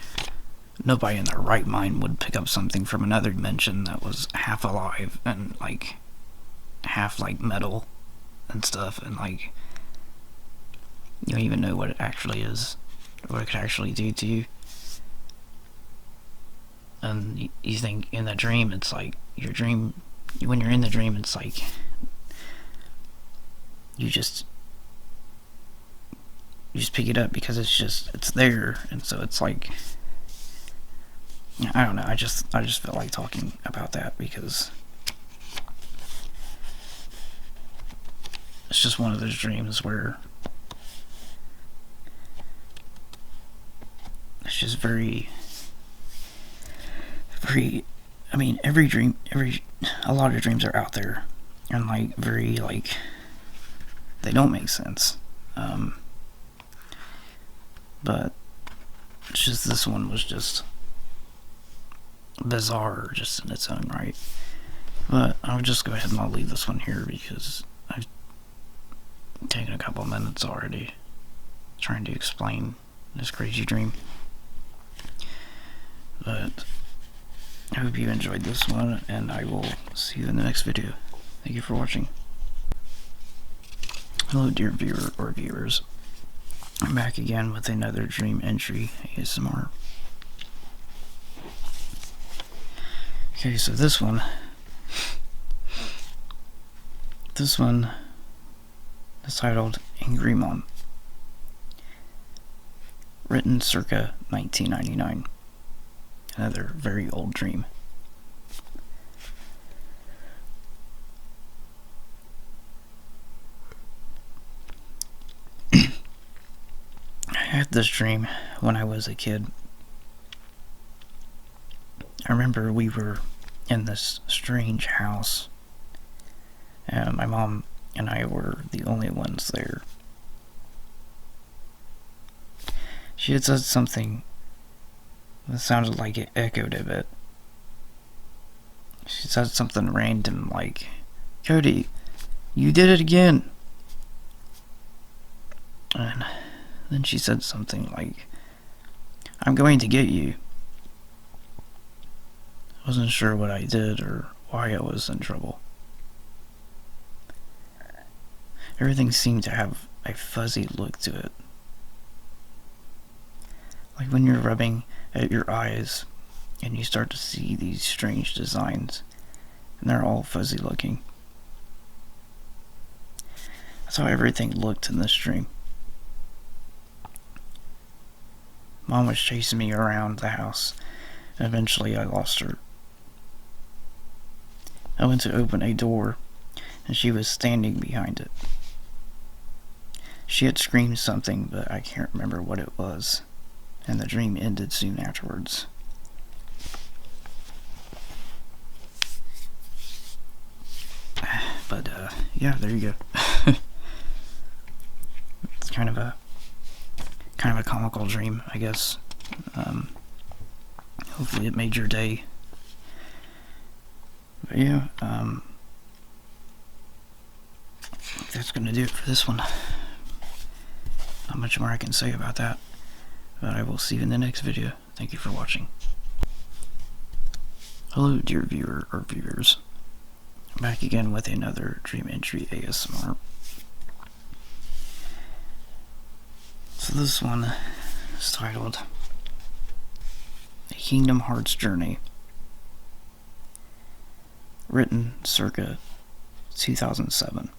nobody in their right mind would pick up something from another dimension that was half alive and like half like metal and stuff, and like you don't even know what it actually is, or what it could actually do to you. And you think in the dream, it's like your dream, when you're in the dream, it's like you just pick it up because it's there. And so it's like, I don't know, I just felt like talking about that because it's just one of those dreams where it's just very, I mean, a lot of dreams are out there and like very, like, they don't make sense. But it's just, this one was just bizarre just in its own right. But I'll just go ahead and I'll leave this one here because I've taken a couple minutes already trying to explain this crazy dream. But I hope you enjoyed this one, and I will see you in the next video. Thank you for watching. Hello, dear viewer or viewers. I'm back again with another dream entry ASMR. Okay, so this one is titled Angry Mom. Written circa 1999. Another very old dream. I had this dream when I was a kid. I remember we were in this strange house, and my mom and I were the only ones there. She had said something that sounded like it echoed a bit. She said something random like, "Cody, you did it again." And then she said something like, "I'm going to get you." I wasn't sure what I did or why I was in trouble. Everything seemed to have a fuzzy look to it. Like when you're rubbing at your eyes and you start to see these strange designs, and they're all fuzzy looking. That's how everything looked in this dream. Mom was chasing me around the house, and eventually I lost her. I went to open a door, and she was standing behind it. She had screamed something, but I can't remember what it was, and the dream ended soon afterwards. But, yeah, there you go. It's kind of a comical dream, I guess. Hopefully it made your day. But yeah, that's gonna do it for this one. Not much more I can say about that, but I will see you in the next video. Thank you for watching. Hello, dear viewer or viewers. I'm back again with another dream entry ASMR. So this one is titled A Kingdom Hearts Journey. written circa 2007.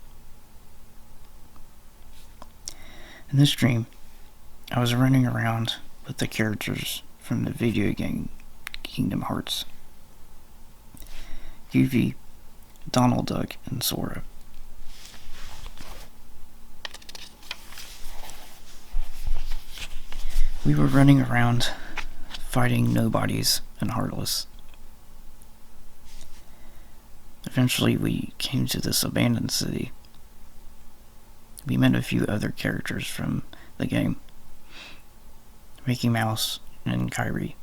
In this dream, I was running around with the characters from the video game Kingdom Hearts. Goofy, Donald Duck, and Sora. We were running around, fighting nobodies and heartless. Eventually we came to this abandoned city. We met a few other characters from the game. Mickey Mouse and Kyrie.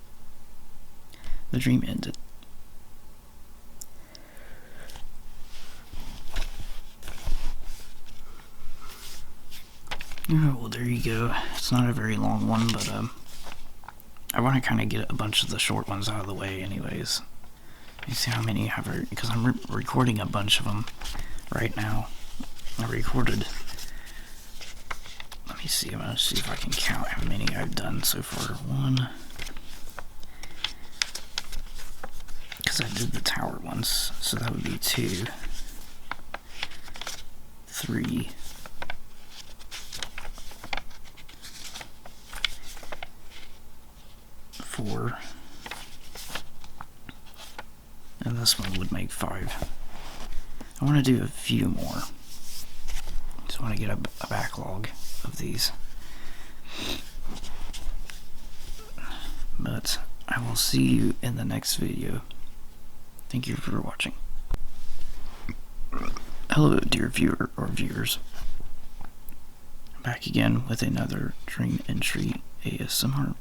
The dream ended. Oh, well, there you go. It's not a very long one, but I want to kind of get a bunch of the short ones out of the way anyways. Let me see how many I have, because I'm recording a bunch of them right now. I recorded, let me see, I'm going to see if I can count how many I've done so far. One, because I did the tower ones, so that would be 2, 3, 4, and this one would make 5. I want to do a few more. Just want to get a backlog of these. But I will see you in the next video. Thank you for watching. Hello, dear viewer or viewers. I'm back again with another dream entry ASMR.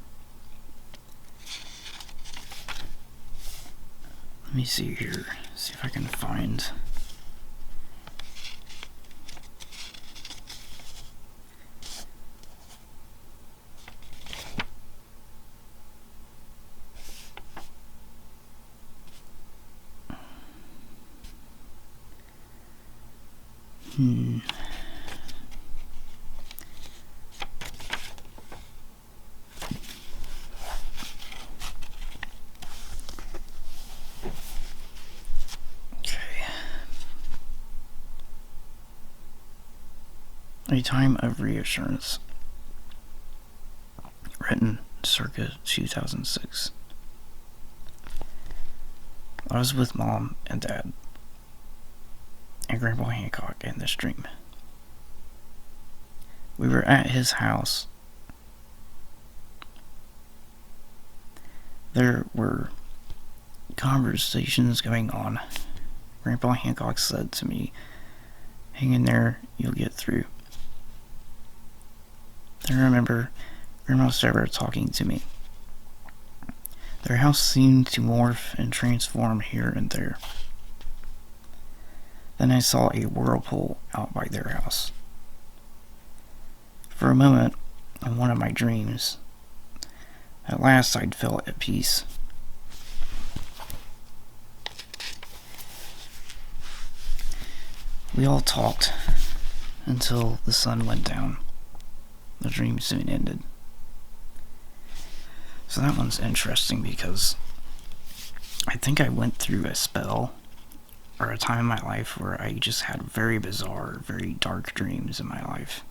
Let me see here, see if I can find. A Time of Reassurance, written circa 2006. I was with Mom and Dad and Grandpa Hancock in this dream. We were at his house. There were conversations going on. Grandpa Hancock said to me, "Hang in there, you'll get through." I remember Grandma Sarah talking to me. Their house seemed to morph and transform here and there. Then I saw a whirlpool out by their house. For a moment, in one of my dreams, at last I'd felt at peace. We all talked until the sun went down. The dream soon ended. So that one's interesting because I think I went through a spell or a time in my life where I just had very bizarre, very dark dreams in my life.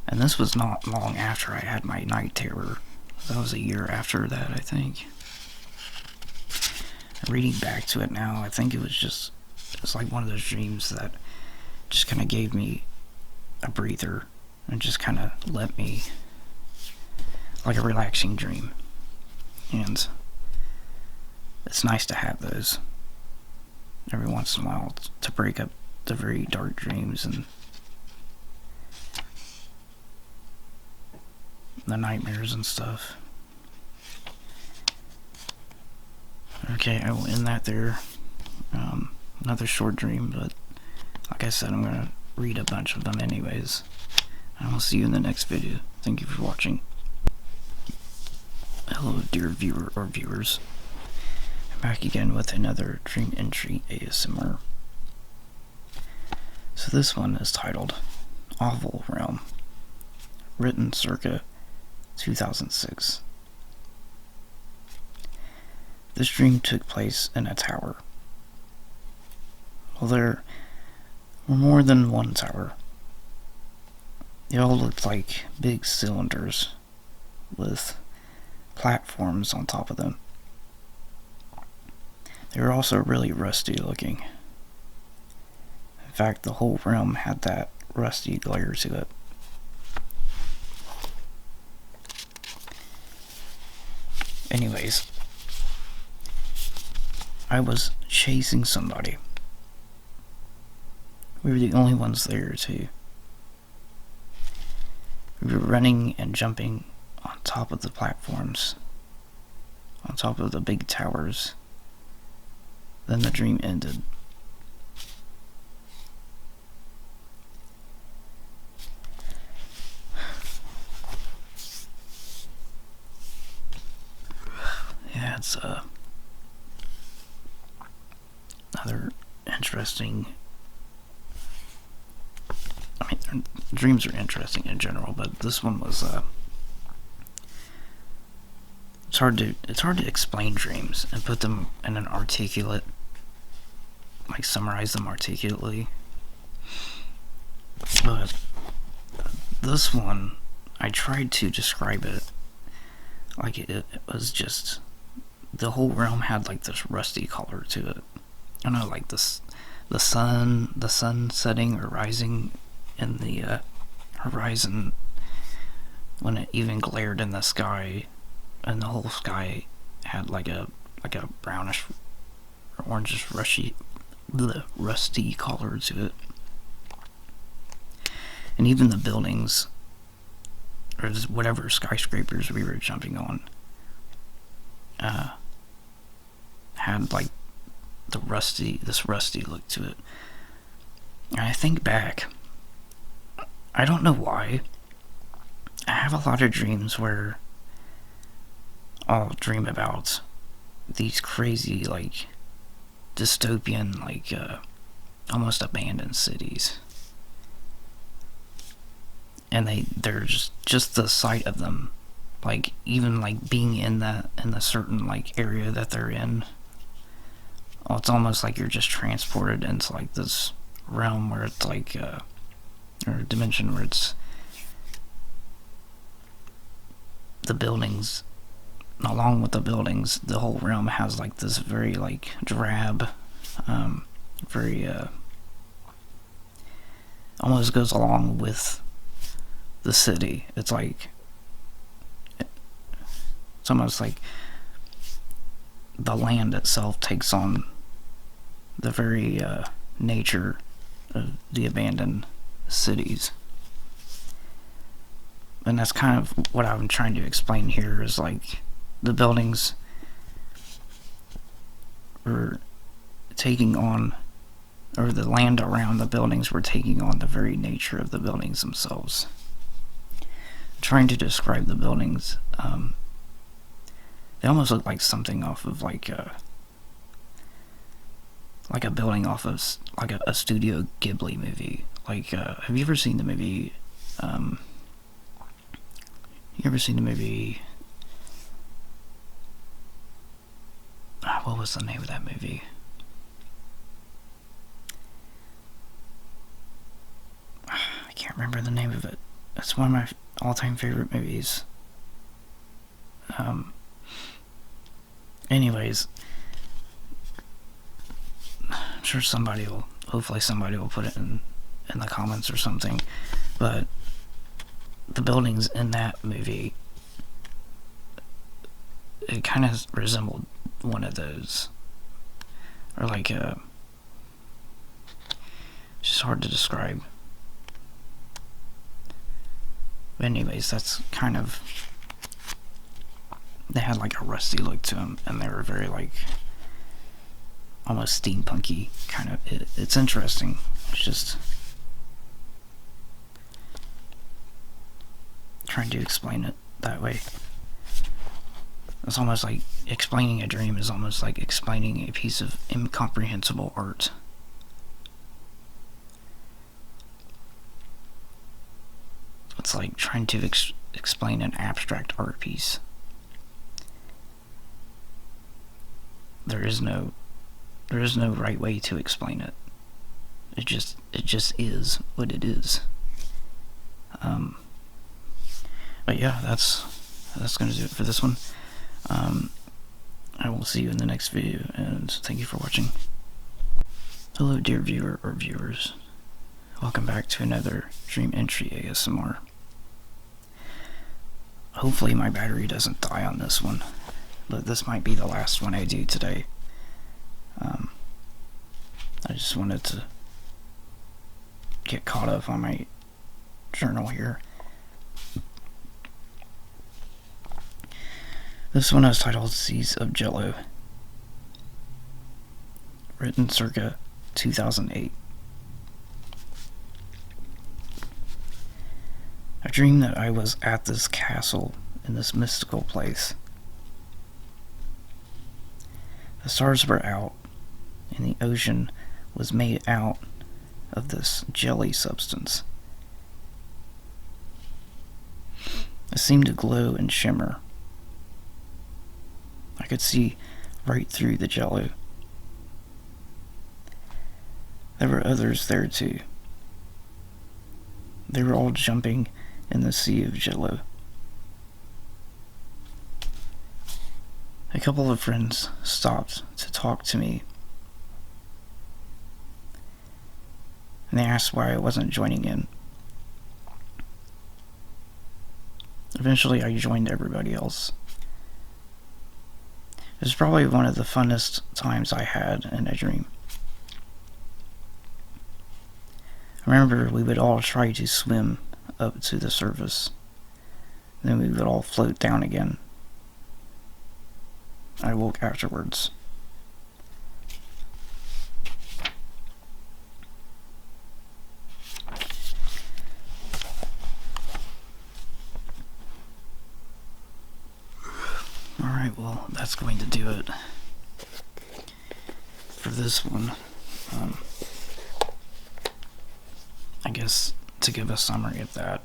And this was not long after I had my night terror. That was a year after that, I think. And reading back to it now, I think it was like one of those dreams that just kind of gave me a breather and just kind of let me, like a relaxing dream. And it's nice to have those every once in a while to break up the very dark dreams and the nightmares and stuff. Okay, I will end that there. Another short dream, but like I said, I'm going to read a bunch of them anyways. I will see you in the next video. Thank you for watching. Hello, dear viewer or viewers. I'm back again with another dream entry ASMR. So this one is titled Oval Realm, written circa 2006. This dream took place in a tower. Well, there were more than one tower. They all looked like big cylinders with platforms on top of them. They were also really rusty looking. In fact, the whole realm had that rusty glare to it. Anyways, I was chasing somebody. We were the only ones there, too. We were running and jumping on top of the platforms, on top of the big towers. Then the dream ended. Yeah, it's another interesting. I mean, dreams are interesting in general, but this one was it's hard to explain dreams and put them in an articulate, like summarize them articulately. But this one, I tried to describe it like it was just the whole realm had like this rusty color to it. I don't know, like this, the sun setting or rising in the horizon when it even glared in the sky, and the whole sky had like a brownish or orangish rusty color to it. And even the buildings, or whatever skyscrapers we were jumping on, had like this rusty look to it. And I think back, I don't know why, I have a lot of dreams where I'll dream about these crazy, like, dystopian, like, almost abandoned cities. And they're just the sight of them, like, even, like, being in the certain, like, area that they're in. Oh, it's almost like you're just transported into, like, this realm where it's, like, or dimension where it's the buildings, along with the buildings, the whole realm has like this very like drab, very almost goes along with the city. It's like it's almost like the land itself takes on the very nature of the abandoned cities. And that's kind of what I'm trying to explain here, is like the buildings were taking on, or the land around the buildings were taking on the very nature of the buildings themselves. Trying to describe the buildings, they almost look like something off of like a building off of like a Studio Ghibli movie. Like, have you ever seen the movie? What was the name of that movie? I can't remember the name of it. It's one of my all-time favorite movies. Anyways, I'm sure hopefully somebody will put it in the comments or something. But the buildings in that movie, it kind of resembled one of those, or like it's just hard to describe. But anyways, that's kind of, they had like a rusty look to them, and they were very like almost steampunky kind of. It's interesting. It's just trying to explain it that way. It's almost like explaining a dream is almost like explaining a piece of incomprehensible art. It's like trying to explain an abstract art piece. There is no right way to explain it. It just is what it is. But yeah, that's gonna do it for this one. I will see you in the next video, and thank you for watching. Hello, dear viewer or viewers. Welcome back to another Dream Entry ASMR. Hopefully my battery doesn't die on this one, but this might be the last one I do today. I just wanted to get caught up on my journal here. This one is titled Seas of Jello, written circa 2008. I dreamed that I was at this castle in this mystical place. The stars were out, and the ocean was made out of this jelly substance. It seemed to glow and shimmer. I could see right through the jello. There were others there too. They were all jumping in the sea of jello. A couple of friends stopped to talk to me, and they asked why I wasn't joining in. Eventually I joined everybody else. It was probably one of the funnest times I had in a dream. I remember we would all try to swim up to the surface, then we would all float down again. I woke afterwards. Alright, well, that's going to do it for this one. I guess to give a summary of that,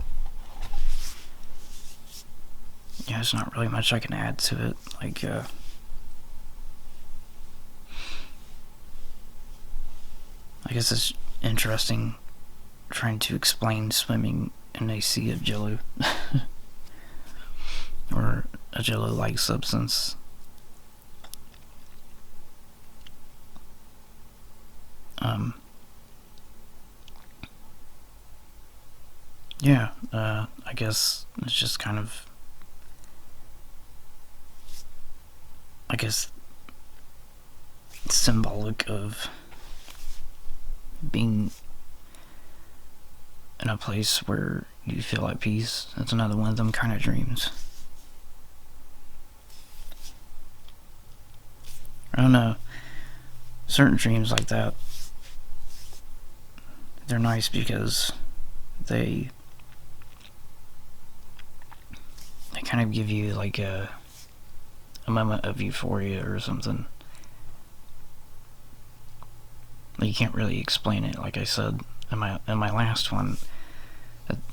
yeah, there's not really much I can add to it. Like, I guess it's interesting trying to explain swimming in a sea of jello. Or a jello-like substance. Yeah, I guess it's just kind of, I guess, symbolic of being in a place where you feel at peace. It's another one of them kind of dreams. I don't know, certain dreams like that, they're nice because they kind of give you like a moment of euphoria or something. You can't really explain it, like I said in my last one.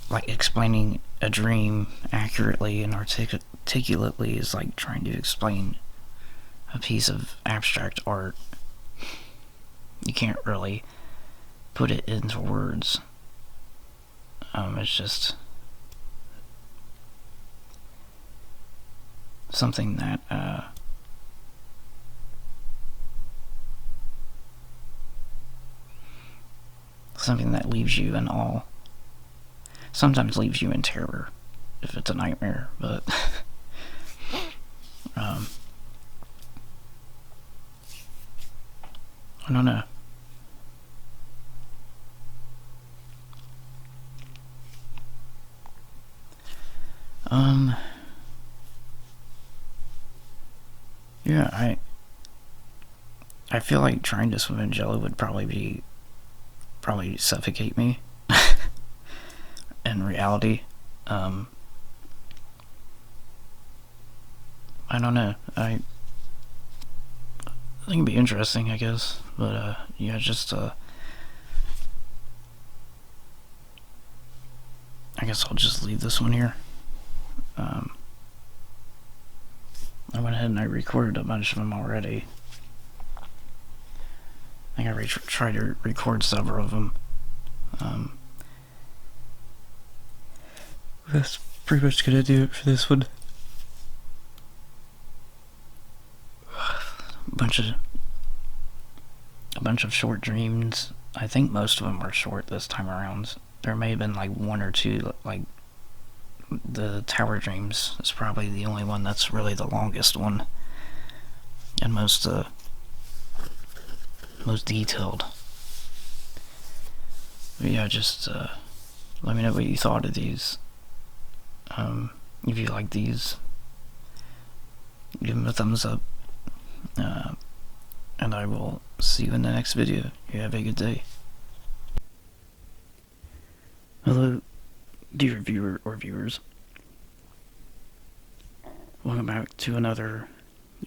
Like, explaining a dream accurately and articulately is like trying to explain a piece of abstract art. You can't really put it into words. It's just something that leaves you in awe. Sometimes leaves you in terror if it's a nightmare, but I don't know. Yeah, I feel like trying to swim in jello would probably suffocate me in reality. I don't know. I think it'd be interesting, I guess, but yeah, just I guess I'll just leave this one here. I went ahead and I recorded a bunch of them already. I think I tried to record several of them. That's pretty much gonna do it for this one. A bunch of short dreams. I think most of them were short this time around. There may have been like one or two, like the tower dreams is probably the only one that's really the longest one and most detailed. But yeah, just let me know what you thought of these. If you like these, give them a thumbs up. And I will see you in the next video. You have a good day. Hello, dear viewer or viewers. Welcome back to another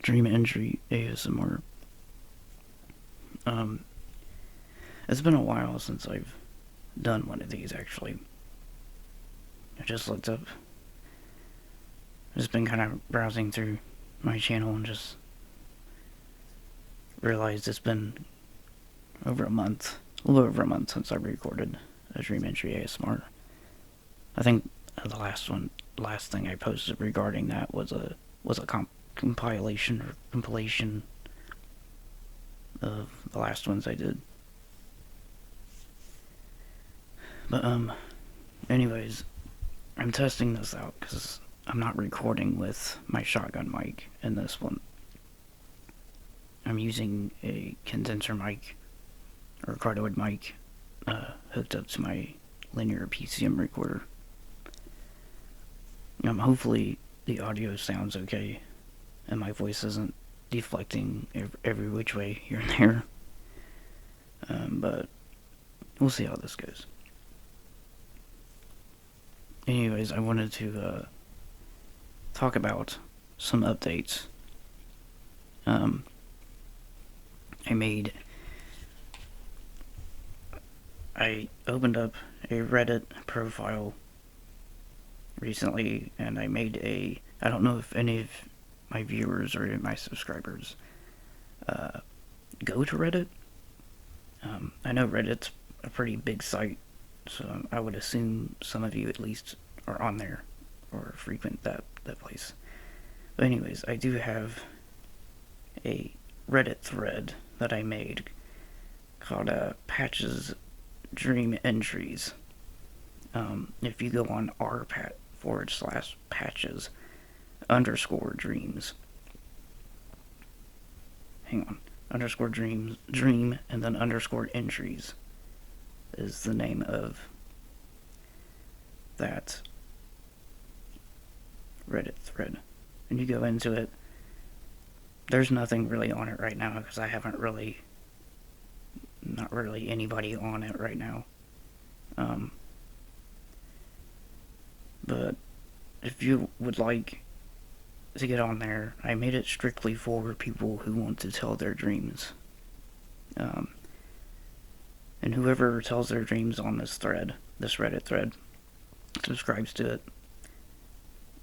Dream Entry ASMR. It's been a while since I've done one of these, actually. I just looked up. I've just been kind of browsing through my channel and just realized it's been a little over a month since I recorded a Dream Entry ASMR. I think the last thing I posted regarding that was a compilation of the last ones I did. But anyways, I'm testing this out because I'm not recording with my shotgun mic in this one. I'm using a condenser mic, or cardioid mic, hooked up to my linear PCM recorder. Hopefully the audio sounds okay, and my voice isn't deflecting every which way here and there. But we'll see how this goes. Anyways, I wanted to talk about some updates. I opened up a Reddit profile recently, and I made I don't know if any of my viewers or my subscribers go to Reddit. I know Reddit's a pretty big site, so I would assume some of you at least are on there or frequent that place. But anyways, I do have a Reddit thread that I made called Patches Dream Entries. If you go on r/patches_dreams, hang on, _dream and then _entries is the name of that Reddit thread. And you go into it, there's nothing really on it right now because I haven't not really anybody on it right now. But if you would like to get on there, I made it strictly for people who want to tell their dreams. And whoever tells their dreams on this Reddit thread, subscribes to it,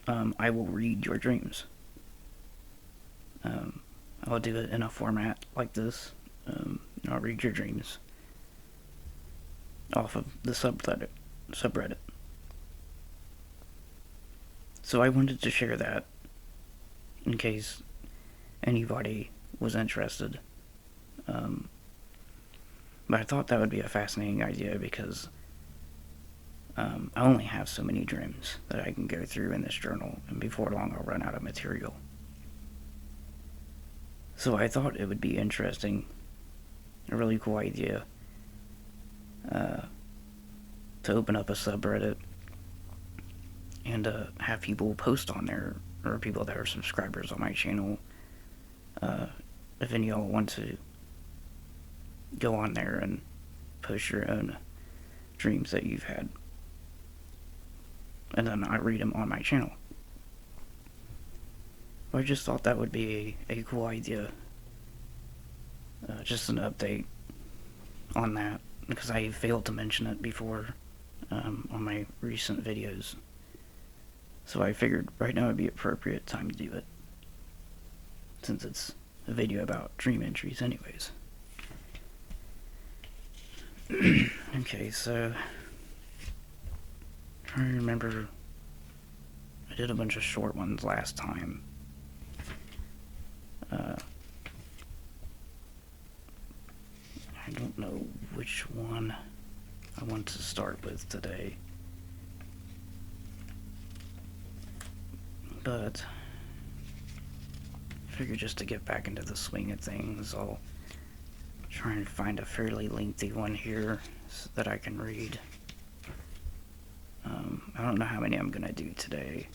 I will read your dreams. I'll do it in a format like this. I'll read your dreams off of the subreddit. So I wanted to share that in case anybody was interested. But I thought that would be a fascinating idea because I only have so many dreams that I can go through in this journal, and before long I'll run out of material. So I thought it would be interesting, a really cool idea, to open up a subreddit and have people post on there, or people that are subscribers on my channel. If any of y'all want to go on there and post your own dreams that you've had, and then I read them on my channel. I just thought that would be a cool idea. Just an update on that, because I failed to mention it before on my recent videos. So I figured right now would be appropriate time to do it, since it's a video about dream entries anyways. Okay, so trying to remember, I did a bunch of short ones last time. I don't know which one I want to start with today, but I figure just to get back into the swing of things, I'll try and find a fairly lengthy one here so that I can read. I don't know how many I'm gonna do today.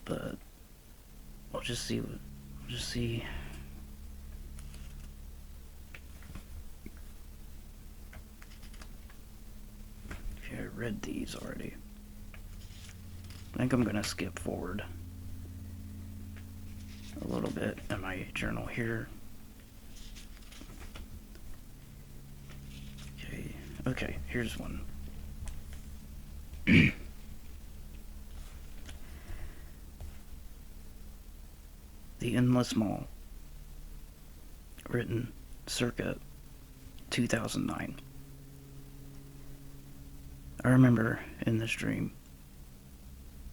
But I'll just see what, Okay, I read these already. I think I'm gonna skip forward a little bit in my journal here. Okay, here's one. The Endless Mall, written circa 2009. I remember in this dream,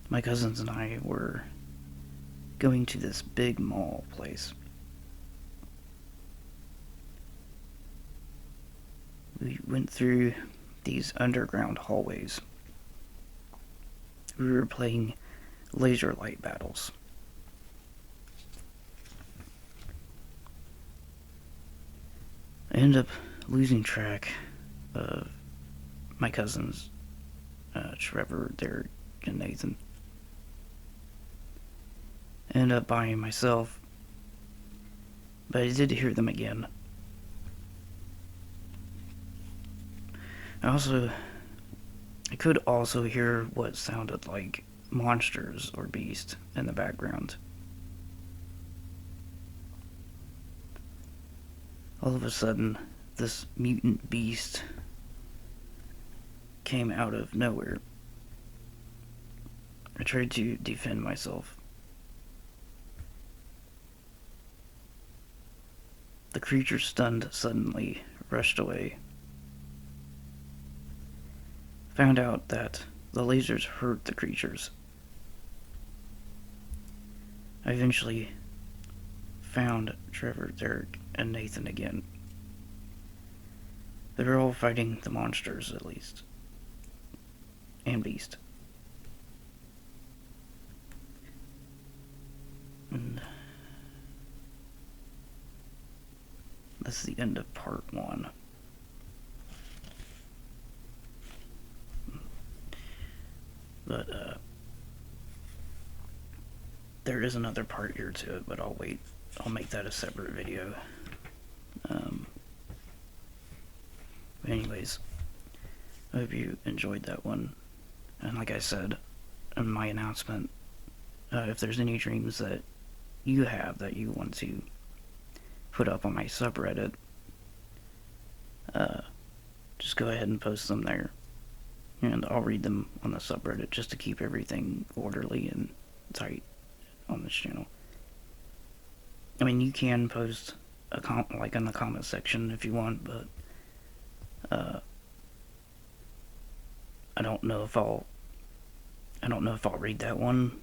my cousins and I were going to this big mall place. We went through these underground hallways. We were playing laser light battles. I ended up losing track of my cousins, Trevor, Derek, and Nathan. I ended up buying myself, but I did hear them again. I could also hear what sounded like monsters or beasts in the background. All of a sudden, this mutant beast came out of nowhere. I tried to defend myself. The creature, stunned suddenly, rushed away. Found out that the lasers hurt the creatures. I eventually found Trevor, Derek, and Nathan again. They were all fighting the monsters, at least. And Beast. And that's the end of part 1. But, there is another part here to it, but I'll wait. I'll make that a separate video. Anyways, I hope you enjoyed that one. And like I said in my announcement, if there's any dreams that you have that you want to put up on my subreddit, just go ahead and post them there. And I'll read them on the subreddit just to keep everything orderly and tight on this channel. I mean, you can post like in the comment section if you want, but I don't know if I'll read that one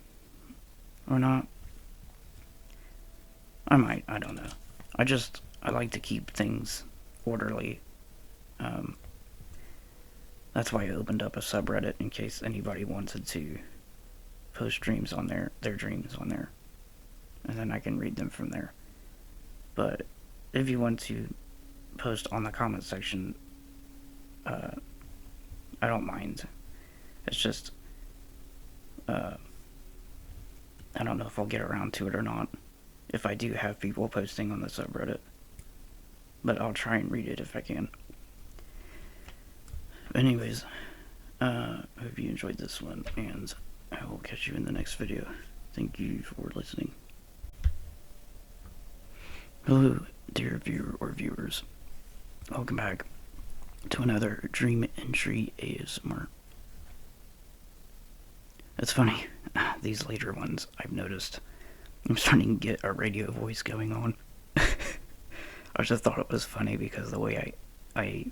or not. I might. I don't know. I like to keep things orderly. That's why I opened up a subreddit in case anybody wanted to post dreams on their dreams on there, and then I can read them from there. But if you want to post on the comment section, I don't mind. It's just I don't know if I'll get around to it or not if I do have people posting on the subreddit, but I'll try and read it if I can. Anyways, I hope you enjoyed this one, and I will catch you in the next video. Thank you for listening. Hello, dear viewer or viewers. Welcome back to another Dream Entry ASMR. It's funny, these later ones I've noticed I'm starting to get a radio voice going on. I just thought it was funny because I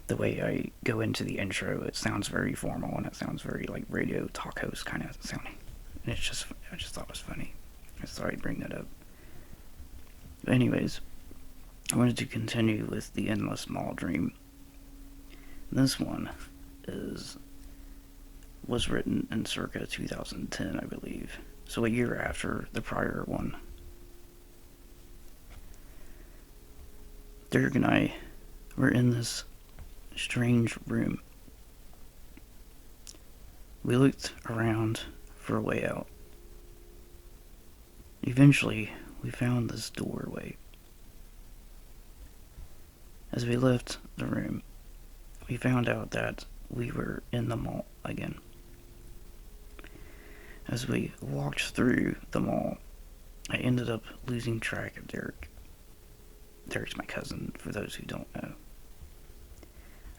the way I go into the intro, it sounds very formal and it sounds very like radio talk host kind of sounding. And I just thought it was funny. I thought I'd bring that up. But anyways, I wanted to continue with the Endless Mall Dream. This one was written in circa 2010, I believe. So a year after the prior one. Derek and I were in this strange room. We looked around for a way out. Eventually, we found this doorway. As we left the room, we found out that we were in the mall again. As we walked through the mall, I ended up losing track of Derek. Derek's my cousin, for those who don't know.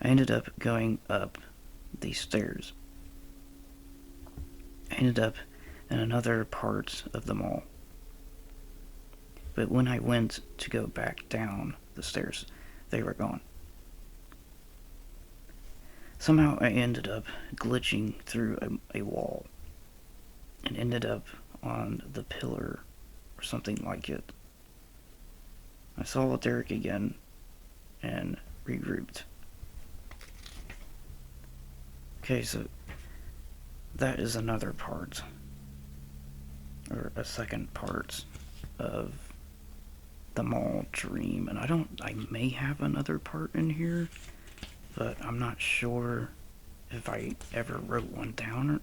I ended up going up these stairs. I ended up in another part of the mall. But when I went to go back down the stairs, they were gone. Somehow I ended up glitching through a wall and ended up on the pillar or something like it. I saw Derek again and regrouped. Okay, so that is another part, or a second part of the mall dream, and I may have another part in here, but I'm not sure if I ever wrote one down.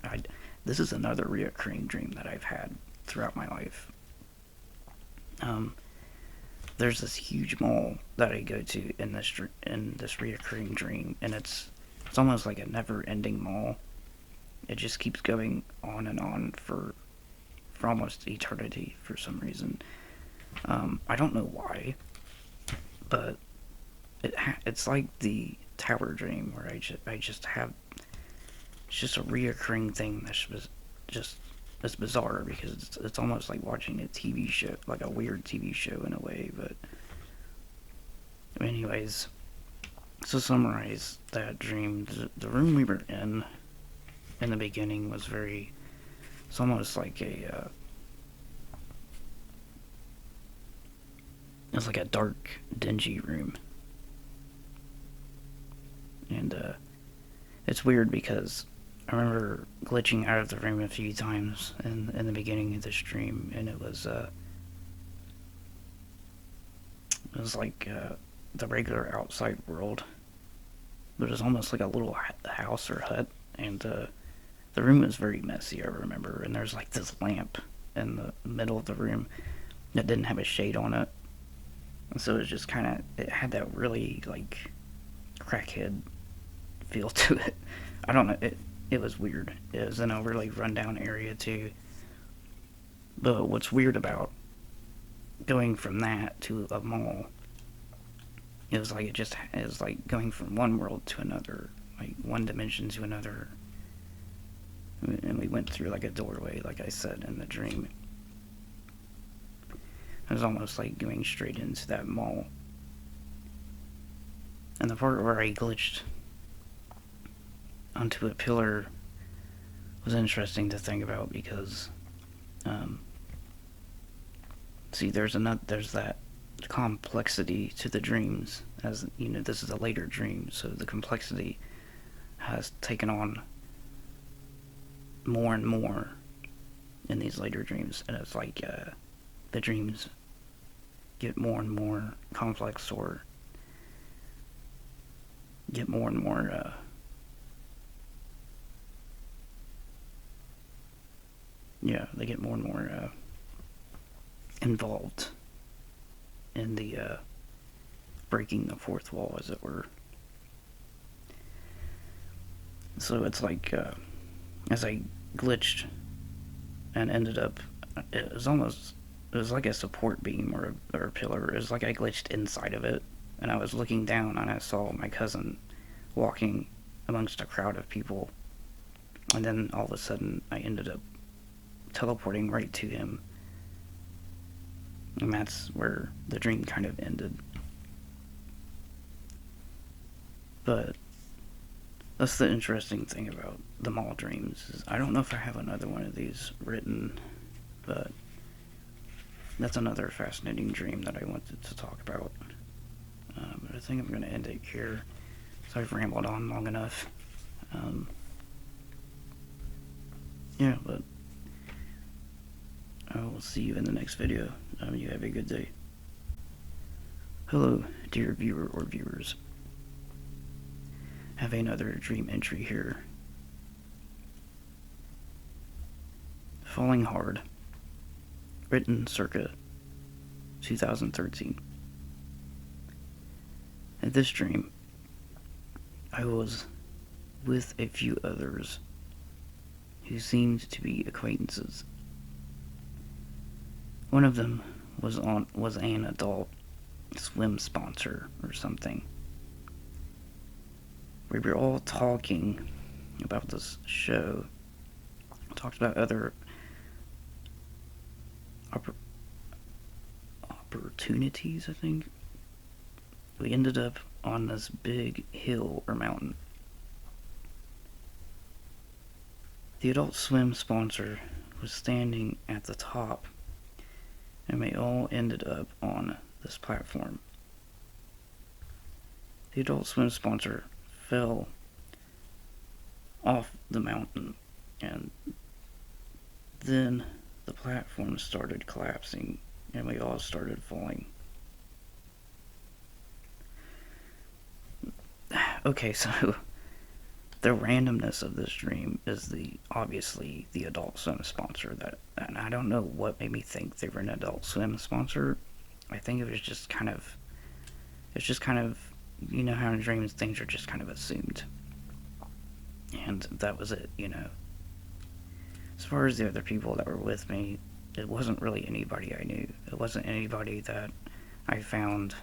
This is another reoccurring dream that I've had throughout my life. There's this huge mall that I go to in this reoccurring dream, and it's almost like a never-ending mall. It just keeps going on and on for almost eternity for some reason. I don't know why, but it's like the tower dream where I just have, it's just a reoccurring thing that's bizarre because it's almost like watching a TV show, like a weird TV show in a way. But anyways, to summarize that dream, the room we were in the beginning was it's almost like it's like a dark, dingy room. And it's weird because I remember glitching out of the room a few times in the beginning of this stream, and it was like the regular outside world, but it was almost like a little house or hut, and the room was very messy, I remember, and there's like this lamp in the middle of the room that didn't have a shade on it, and so it was just kind of, it had that really like crackhead feel to it. I don't know, it was weird. It was in a really rundown area too. But what's weird about going from that to a mall, it was like going from one world to another, like one dimension to another. And we went through like a doorway, like I said in the dream. It was almost like going straight into that mall. And the part where I glitched onto a pillar was interesting to think about because, see, there's that complexity to the dreams. As you know, this is a later dream, so the complexity has taken on more and more in these later dreams, and it's like the dreams get more and more complex, or get more and more they get more and more involved in the breaking the fourth wall, as it were. So it's like as I glitched and ended up, it was like a support beam or a pillar. It was like I glitched inside of it, and I was looking down and I saw my cousin walking amongst a crowd of people, and then all of a sudden I ended up teleporting right to him. And that's where the dream kind of ended. But that's the interesting thing about the mall dreams. Is I don't know if I have another one of these written, but that's another fascinating dream that I wanted to talk about. But I think I'm going to end it here. So I've rambled on long enough. Yeah, but I will see you in the next video. You have a good day. Hello, dear viewer or viewers. Have another dream entry here. Falling Hard, written circa 2013. In this dream, I was with a few others who seemed to be acquaintances. One of them was an adult swim sponsor or something. We were all talking about this show. Talked about other opportunities, I think. We ended up on this big hill or mountain. The Adult Swim sponsor was standing at the top, and we all ended up on this platform. The Adult Swim sponsor fell off the mountain, and then the platform started collapsing, and we all started falling. Okay, so the randomness of this dream is obviously the Adult Swim sponsor, and I don't know what made me think they were an Adult Swim sponsor. I think it was just kind of, you know how in dreams things are just kind of assumed. And that was it, you know. As far as the other people that were with me, it wasn't really anybody I knew. It wasn't anybody that I found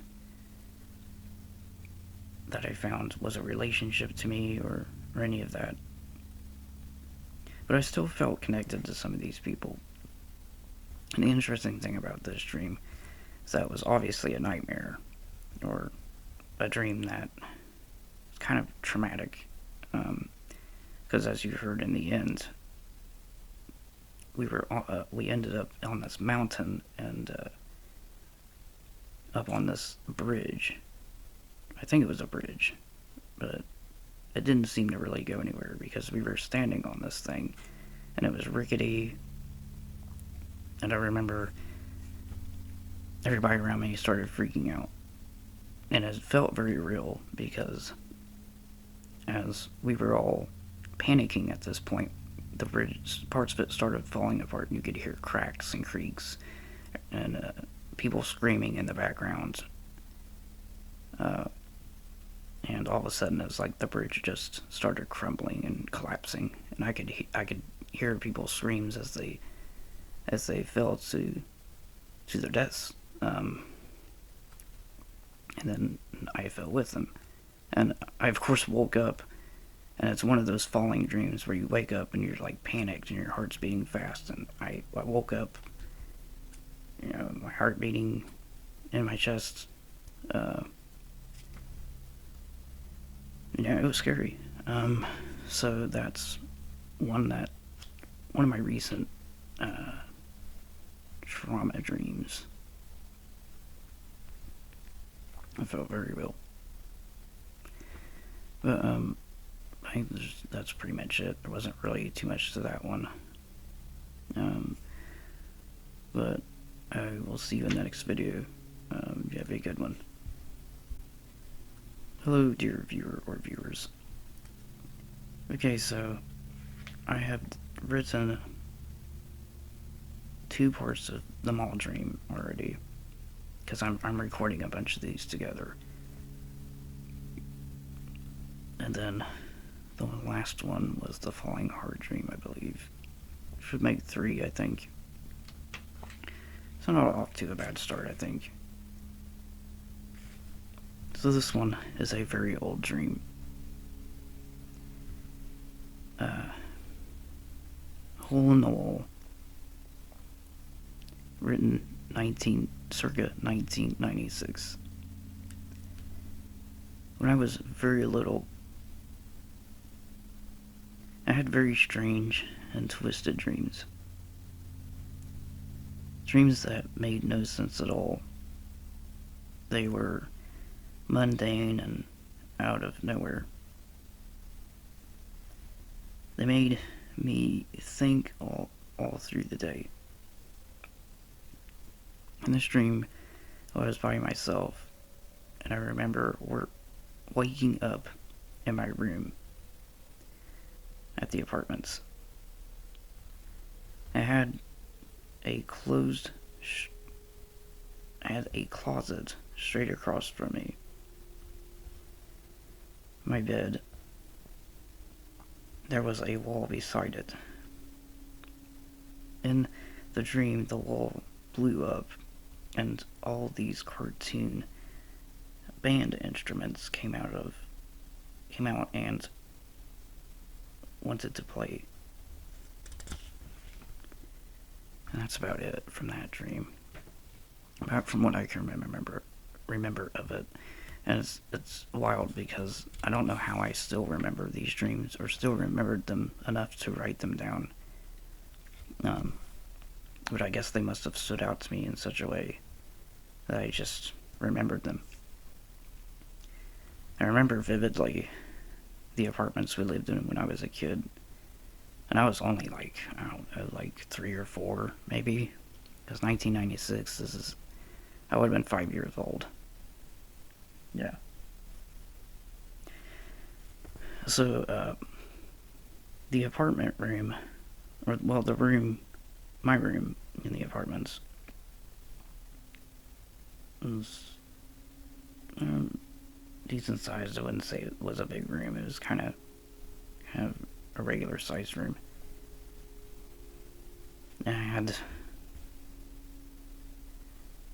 was a relationship to me or any of that. But I still felt connected to some of these people. And the interesting thing about this dream is that it was obviously a nightmare, or a dream that was kind of traumatic. Because as you heard in the end, we ended up on this mountain and up on this bridge. I think it was a bridge, but it didn't seem to really go anywhere because we were standing on this thing and it was rickety. And I remember everybody around me started freaking out, and it felt very real because as we were all panicking at this point, the bridge, parts of it started falling apart, and you could hear cracks and creaks and people screaming in the background. And all of a sudden, it was like the bridge just started crumbling and collapsing, and I could hear people's screams as they fell to their deaths. And then I fell with them, and I of course woke up. And it's one of those falling dreams where you wake up and you're like panicked and your heart's beating fast. And I woke up, you know, my heart beating in my chest. Yeah, it was scary. So that's one of my recent trauma dreams. I felt very real. But I think that's pretty much it. There wasn't really too much to that one. But I will see you in the next video. You have a good one. Hello, dear viewer or viewers. Okay, so I have written 2 parts of the mall dream already, because I'm recording a bunch of these together. And then the last one was the Falling Hard dream, I believe. Should make 3, I think. So not off to a bad start, I think. So this one is a very old dream. Hole in the wall written circa 1996. When I was very little, I had very strange and twisted dreams. Dreams that made no sense at all. They were mundane and out of nowhere. They made me think all through the day. In this dream, I was by myself, and I remember waking up in my room at the apartments. I had a closed, I had a closet straight across from me. My bed, there was a wall beside it. In the dream, the wall blew up, and all these cartoon band instruments came out and wanted to play. And that's about it from that dream. Apart from what I can remember of it. And it's wild because I don't know how I still remember these dreams or still remembered them enough to write them down. But I guess they must have stood out to me in such a way that I just remembered them. I remember vividly the apartments we lived in when I was a kid. And I was only like, I don't know, like 3 or 4 maybe. Because 1996, I would have been 5 years old. Yeah. So, the apartment room, my room in the apartments was decent sized. I wouldn't say it was a big room. It was kind of a regular sized room. I had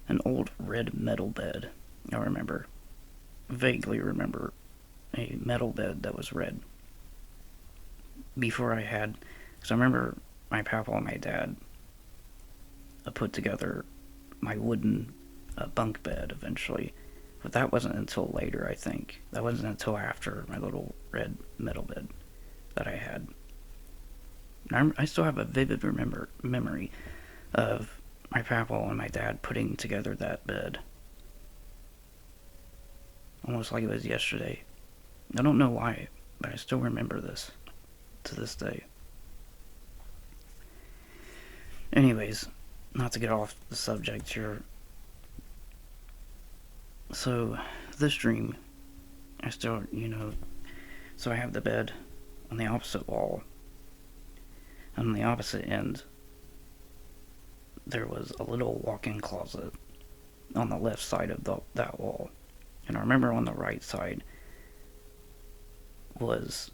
an old red metal bed. I vaguely remember a metal bed that was red. Because I remember my papa and my dad put together my wooden bunk bed eventually. But that wasn't until later, I think. That wasn't until after my little red metal bed that I had. I still have a vivid memory of my papa and my dad putting together that bed. Almost like it was yesterday. I don't know why, but I still remember this to this day. Anyways, not to get off the subject here. So, this dream, I still, so I have the bed on the opposite wall. And on the opposite end, there was a little walk-in closet on the left side of that wall. And I remember on the right side was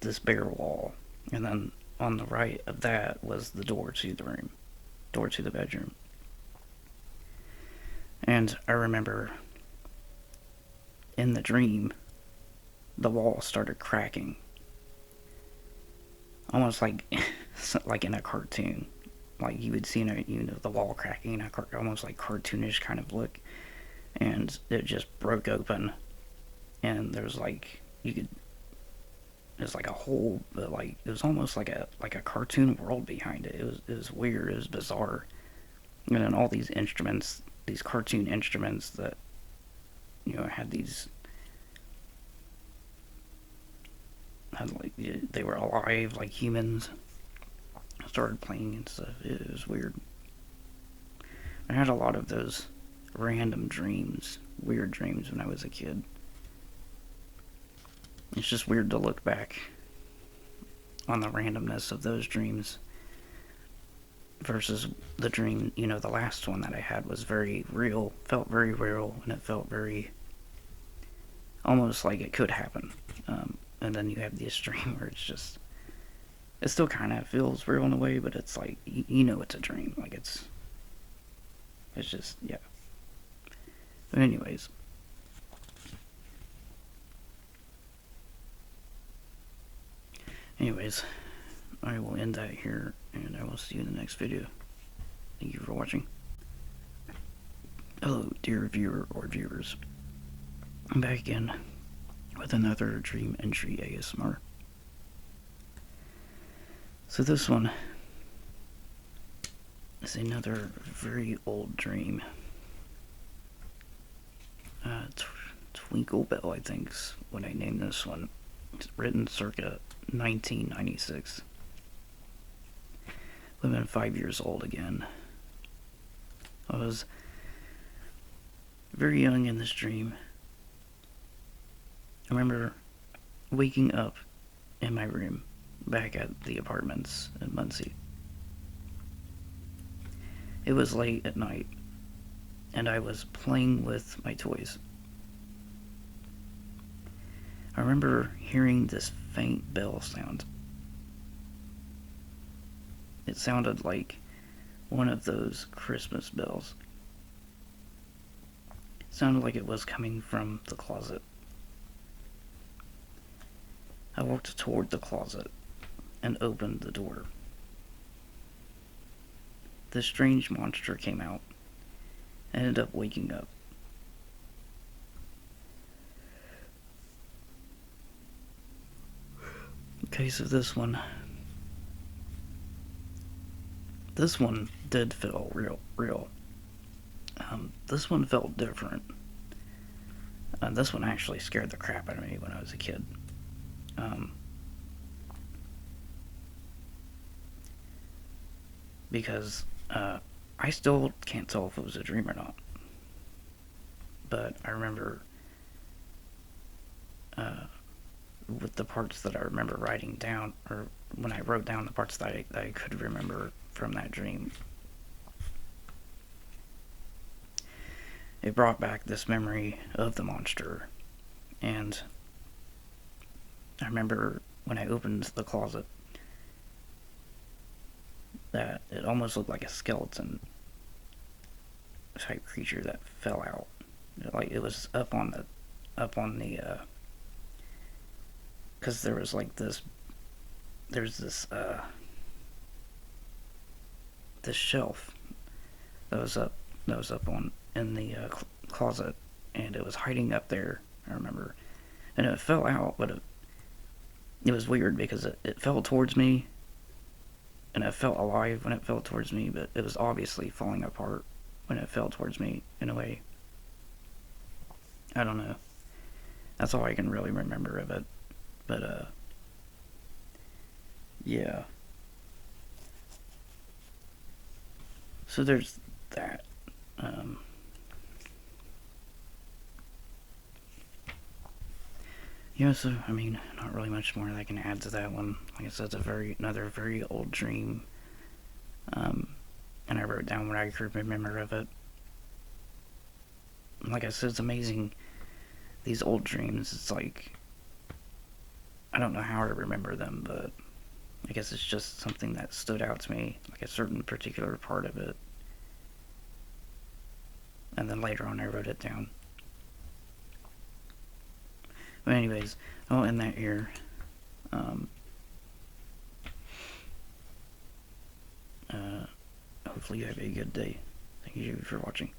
this bare wall. And then on the right of that was the door to the bedroom. And I remember in the dream, the wall started cracking. Almost like in a cartoon. Like you would see the wall cracking, almost like cartoonish kind of look. And it just broke open. And there's like, there's like a hole, but like, it was almost like a cartoon world behind it. It was weird, it was bizarre. And then all these instruments, these cartoon instruments that, had these, they were alive like humans, started playing and stuff. It was weird. I had a lot of those random dreams, weird dreams when I was a kid. It's just weird to look back on the randomness of those dreams versus the dream, the last one that I had was very real, felt very real, and it felt very, almost like it could happen. And then you have this dream where it still kind of feels real in a way, but it's like, it's a dream. Like it's just, yeah. But anyways. I will end that here, and I will see you in the next video. Thank you for watching. Hello, dear viewer or viewers. I'm back again with another dream entry ASMR. So this one is another very old dream. Twinkle Bell, I think's what I named this one. It's written circa 1996. I've been 5 years old again. I was very young in this dream. I remember waking up in my room back at the apartments in Muncie. It was late at night, and I was playing with my toys. I remember hearing this faint bell sound. It sounded like one of those Christmas bells. It sounded like it was coming from the closet. I walked toward the closet and opened the door. This strange monster came out and ended up waking up. Okay, so this one did feel real. This one felt different. This one actually scared the crap out of me when I was a kid. Because I still can't tell if it was a dream or not. But I remember with the parts that I remember writing down, or when I wrote down the parts that I could remember from that dream, it brought back this memory of the monster. And I remember when I opened the closet that it almost looked like a skeleton type creature that fell out. Like it was up on the because there was like this shelf that was up on in the closet, and it was hiding up there, I remember, and it fell out. But it was weird because it fell towards me, and it felt alive when it fell towards me, but it was obviously falling apart when it fell towards me in a way. I don't know. That's all I can really remember of it. But yeah. So there's that. Yeah, so I mean, not really much more that I can add to that one. Like I said, it's another very old dream. And I wrote down what I could remember of it. Like I said, it's amazing. These old dreams, it's like, I don't know how I remember them, but I guess it's just something that stood out to me, like a certain particular part of it. And then later on I wrote it down. But anyways, I'll end that here. Hopefully you have a good day. Thank you for watching.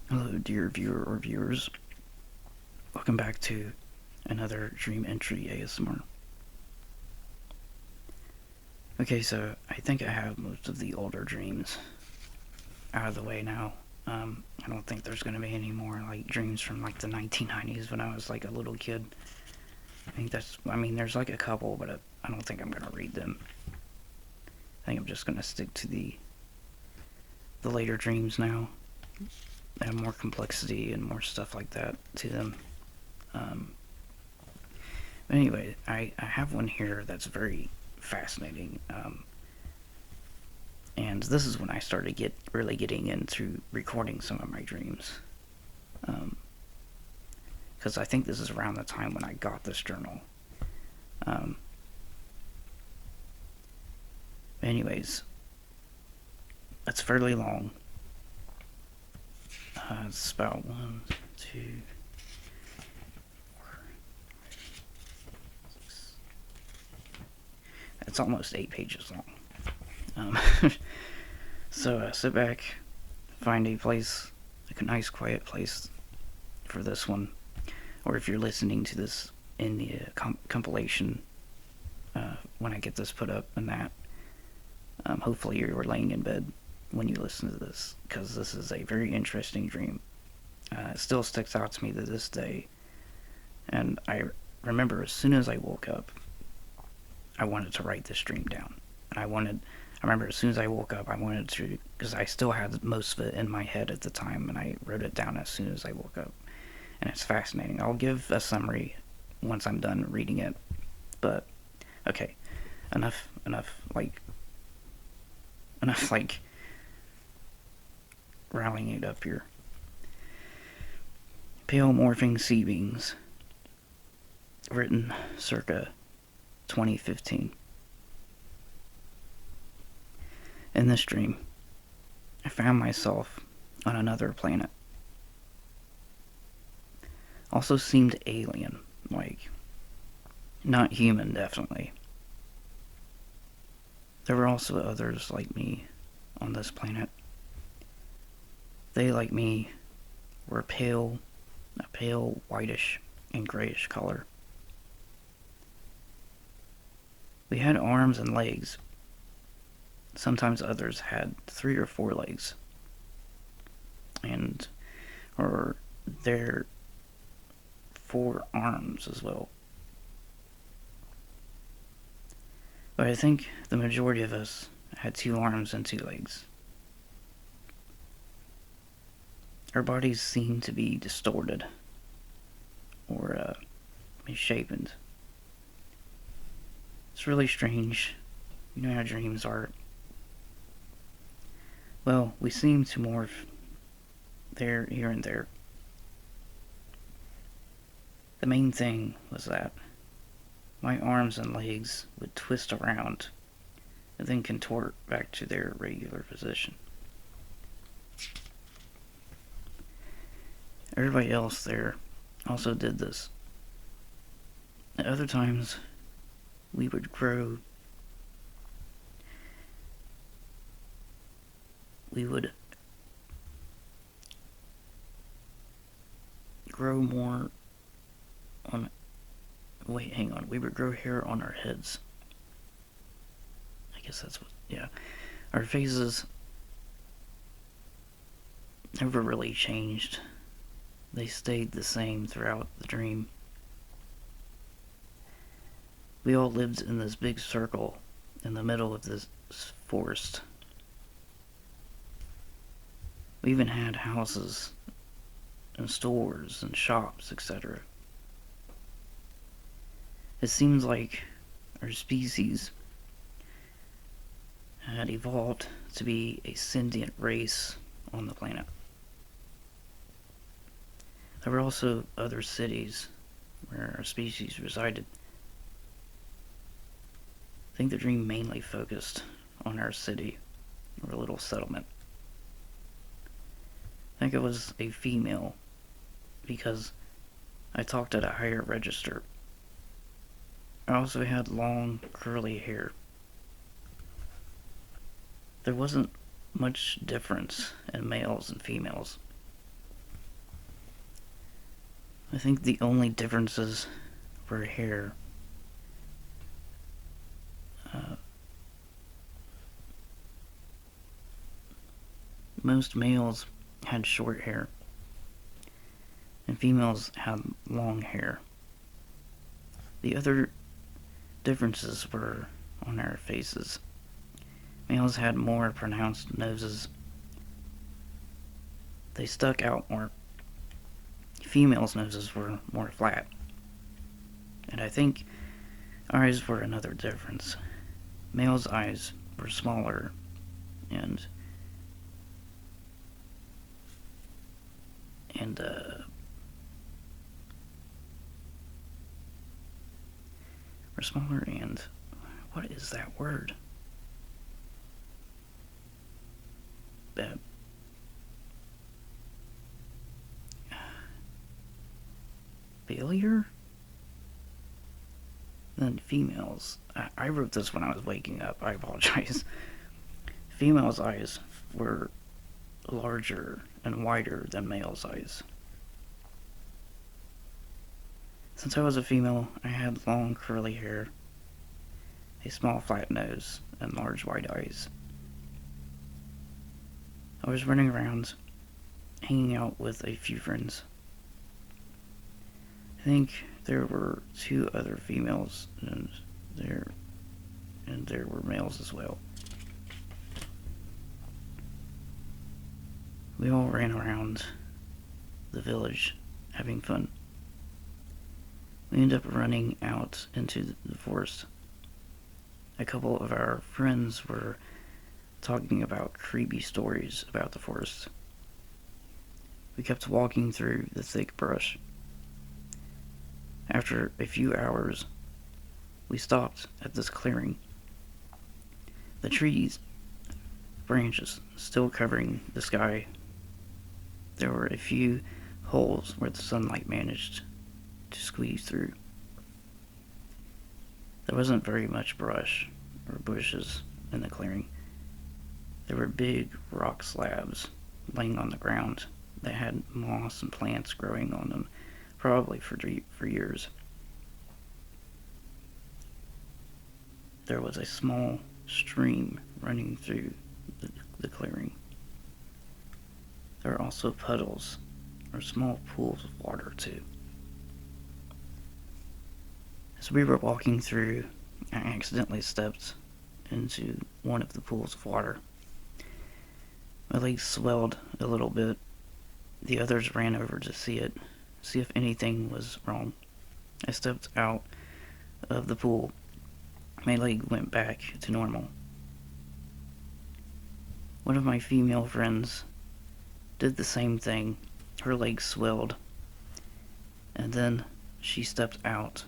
Hello, dear viewer or viewers. Welcome back to another dream entry ASMR. Okay, so I think I have most of the older dreams out of the way now. I don't think there's going to be any more like dreams from like the 1990s when I was like a little kid. I mean, there's like a couple, but I don't think I'm going to read them. I think I'm just going to stick to the later dreams now. They have more complexity and more stuff like that to them. But anyway, I have one here that's very fascinating. And this is when I started really getting into recording some of my dreams. Because I think this is around the time when I got this journal. Anyways, it's fairly long. It's about 1, 2, 4, 6. It's almost 8 pages long. Um, so sit back, find a place, like a nice quiet place for this one. Or if you're listening to this in the compilation, when I get this put up and that, hopefully you're laying in bed when you listen to this, because this is a very interesting dream. It still sticks out to me to this day, and I remember as soon as I woke up, I wanted to write this dream down. And I remember as soon as I woke up, I wanted to, because I still had most of it in my head at the time, and I wrote it down as soon as I woke up. And it's fascinating. I'll give a summary once I'm done reading it. But, okay, enough, rallying it up here. Pale morphing sea beings. Written circa 2015. In this dream, I found myself on another planet. Also seemed alien, like not human, definitely. There were also others like me on this planet. They, like me, were a pale whitish and grayish color. We had arms and legs. Sometimes others had 3 or 4 legs. Or their 4 arms as well. But I think the majority of us had 2 arms and 2 legs. Our bodies seemed to be distorted or misshapen. It's really strange. You know how dreams are. Well, we seemed to morph here and there. The main thing was that my arms and legs would twist around and then contort back to their regular position. Everybody else there also did this. At other times, we would grow. We would grow more on. Wait, hang on. We would grow hair on our heads. I guess that's what. Yeah. Our faces never really changed. They stayed the same throughout the dream. We all lived in this big circle in the middle of this forest. We even had houses and stores and shops, etc. It seems like our species had evolved to be a sentient race on the planet. There were also other cities where our species resided. I think the dream mainly focused on our city, or little settlement. I think it was a female, because I talked at a higher register. I also had long, curly hair. There wasn't much difference in males and females. I think the only differences were hair. Most males had short hair, and females had long hair. The other differences were on our faces. Males had more pronounced noses. They stuck out more. Females' noses were more flat. And I think eyes were another difference. Males' eyes were smaller and were smaller and what is that word? Failure? Then females. I wrote this when I was waking up. I apologize. female's eyes were larger and wider than male's eyes. Since I was a female, I had long curly hair, a small flat nose, and large wide eyes. I was running around, hanging out with a few friends. I think there were 2 other females, and there were males as well. We all ran around the village, having fun. We ended up running out into the forest. A couple of our friends were talking about creepy stories about the forest. We kept walking through the thick brush. After a few hours, we stopped at this clearing. The trees, branches still covering the sky. There were a few holes where the sunlight managed to squeeze through. There wasn't very much brush or bushes in the clearing. There were big rock slabs laying on the ground that had moss and plants growing on them, probably for years. There was a small stream running through the clearing. There were also puddles or small pools of water too. As we were walking through, I accidentally stepped into one of the pools of water. My legs swelled a little bit. The others ran over to see if anything was wrong. I stepped out of the pool. My leg went back to normal. One of my female friends did the same thing. Her leg swelled, and then she stepped out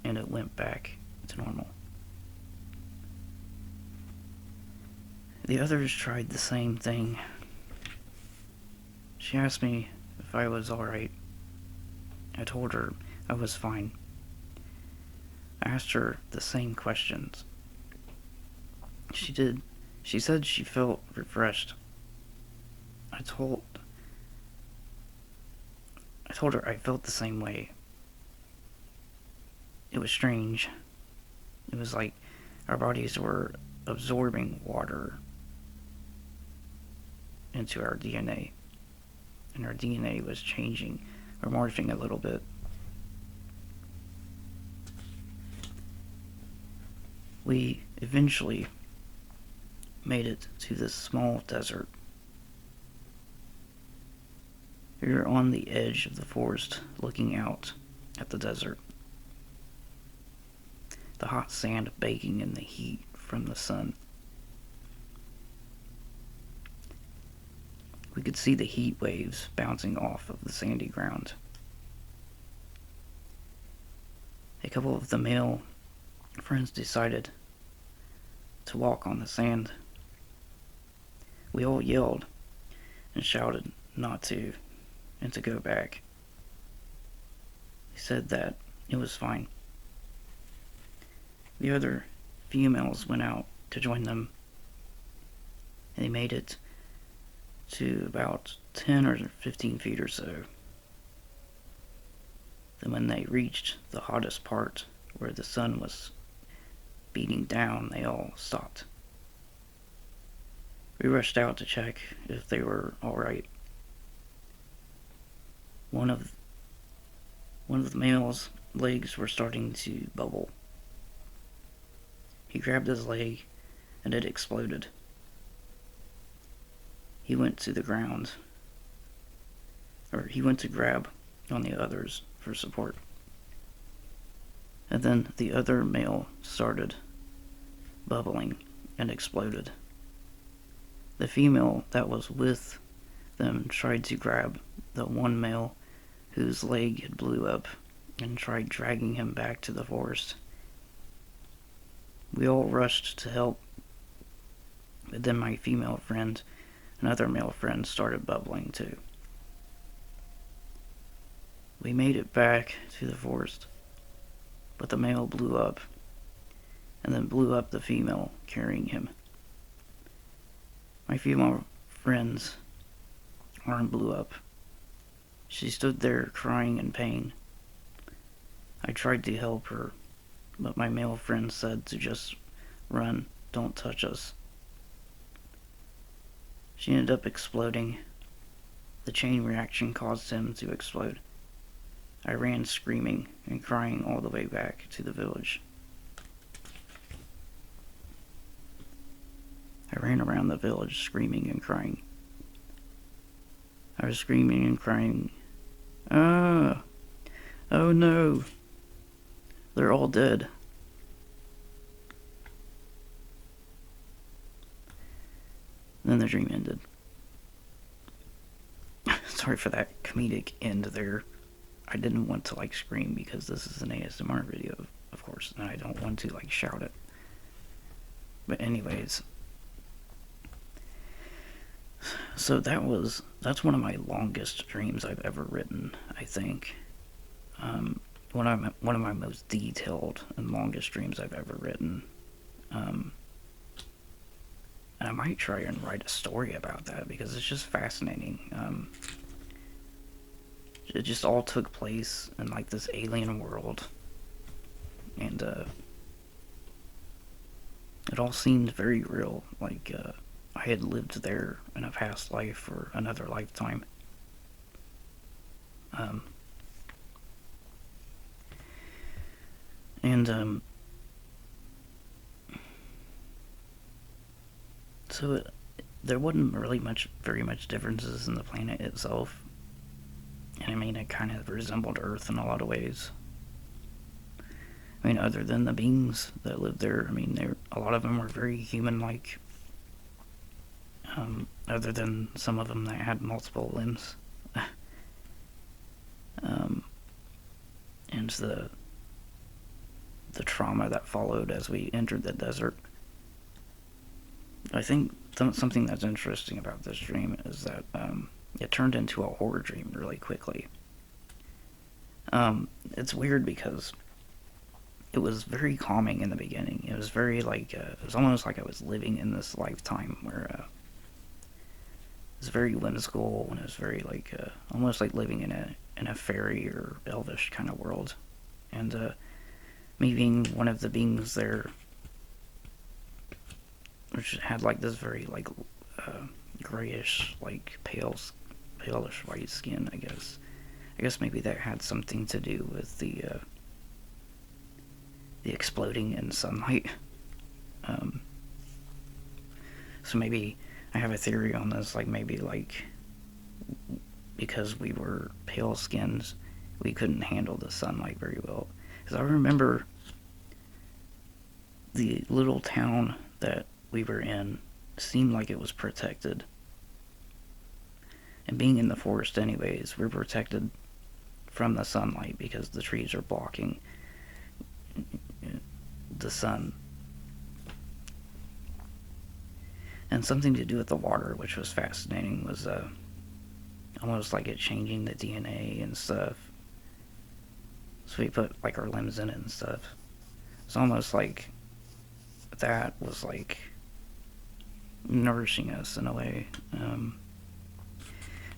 and it went back to normal. The others tried the same thing. She asked me if I was alright. I told her I was fine. I asked her the same questions. She said she felt refreshed. I told her I felt the same way. It was strange. It was like our bodies were absorbing water into our DNA. And our DNA was changing or morphing a little bit. We eventually made it to this small desert. We were on the edge of the forest looking out at the desert. The hot sand baking in the heat from the sun. We could see the heat waves bouncing off of the sandy ground. A couple of the male friends decided to walk on the sand. We all yelled and shouted not to and to go back. They said that it was fine. The other females went out to join them, and they made it to about 10 or 15 feet or so. Then when they reached the hottest part where the sun was beating down, they all stopped. We rushed out to check if they were alright. One of the male's legs were starting to bubble. He grabbed his leg and it exploded. He went to the ground, or he went to grab on the others for support. And then the other male started bubbling and exploded. The female that was with them tried to grab the one male whose leg had blew up and tried dragging him back to the forest. We all rushed to help, but then my female friend and other male friends started bubbling too. We made it back to the forest, but the male blew up, and then blew up the female carrying him. My female friend's arm blew up. She stood there crying in pain. I tried to help her, but my male friend said to just run, don't touch us. She ended up exploding. The chain reaction caused him to explode. I ran screaming and crying all the way back to the village. I ran around the village screaming and crying. I was screaming and crying. Ah! Oh no! They're all dead. Then the dream ended. Sorry for that comedic end there. I didn't want to scream because this is an ASMR video, of course, and I don't want to shout it. But anyways, so that's one of my longest dreams I've ever written, I think. One of my most detailed and longest dreams I've ever written. And I might try and write a story about that because it's just fascinating. It just all took place in this alien world, and it all seemed very real. I had lived there in a past life or another lifetime. So there wasn't really very much differences in the planet itself. And I mean, it kind of resembled Earth in a lot of ways. I mean, other than the beings that lived there, I mean, a lot of them were very human-like. Other than some of them that had multiple limbs. And the trauma that followed as we entered the desert. I think something that's interesting about this dream is that it turned into a horror dream really quickly. It's weird because it was very calming in the beginning. It was very it was almost like I was living in this lifetime where it was very whimsical, and it was very almost like living in a fairy or elvish kind of world. And me being one of the beings there, which had this very grayish, palish white skin, I guess. I guess maybe that had something to do with the exploding in sunlight. So maybe I have a theory on this, maybe because we were pale skins, we couldn't handle the sunlight very well. Because I remember the little town that we were in seemed like it was protected. And being in the forest anyways, we're protected from the sunlight because the trees are blocking the sun. And something to do with the water, which was fascinating, was almost like it changing the DNA and stuff. So we put our limbs in it and stuff. It's almost like that was nourishing us in a way.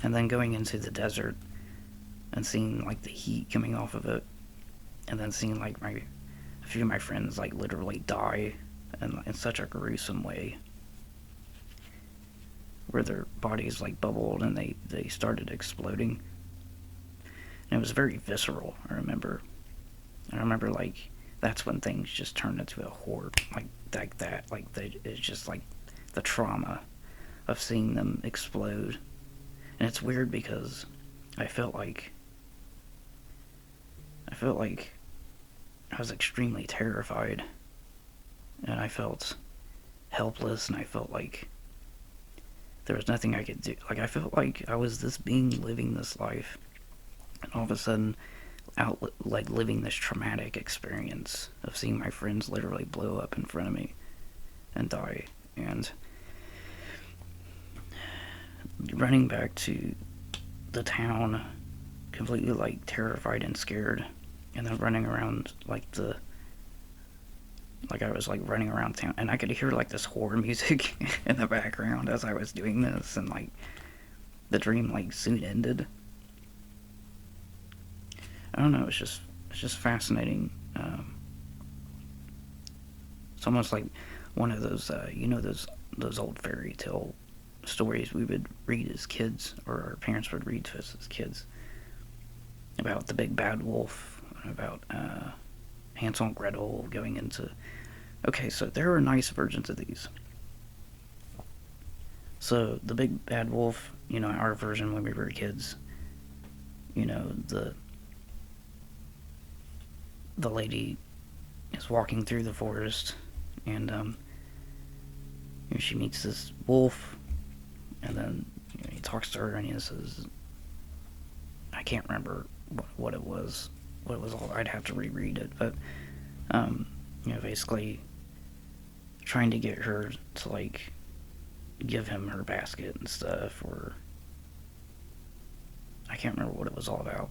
And then going into the desert and seeing the heat coming off of it, and then seeing a few of my friends literally die in such a gruesome way, where their bodies bubbled and they started exploding. And it was very visceral, I remember. I remember that's when things just turned into a horror like that. It's just the trauma of seeing them explode. And it's weird because I felt like I was extremely terrified, and I felt helpless, and I felt like there was nothing I could do. I felt like I was this being living this life, and all of a sudden living this traumatic experience of seeing my friends literally blow up in front of me and die. And running back to the town completely terrified and scared, and then running around like I was like running around town, and I could hear like this horror music in the background as I was doing this, and like the dream like soon ended. I don't know. It's just fascinating. It's almost like one of those those old fairy tale stories we would read as kids, or our parents would read to us as kids, about the big bad wolf, about Hansel and Gretel going into. Okay, so there are nice versions of these. So the big bad wolf, our version when we were kids, the lady is walking through the forest, and she meets this wolf, and then he talks to her, and he says, I can't remember what it was. What it was all. I'd have to reread it, but basically trying to get her to like give him her basket and stuff, or I can't remember what it was all about.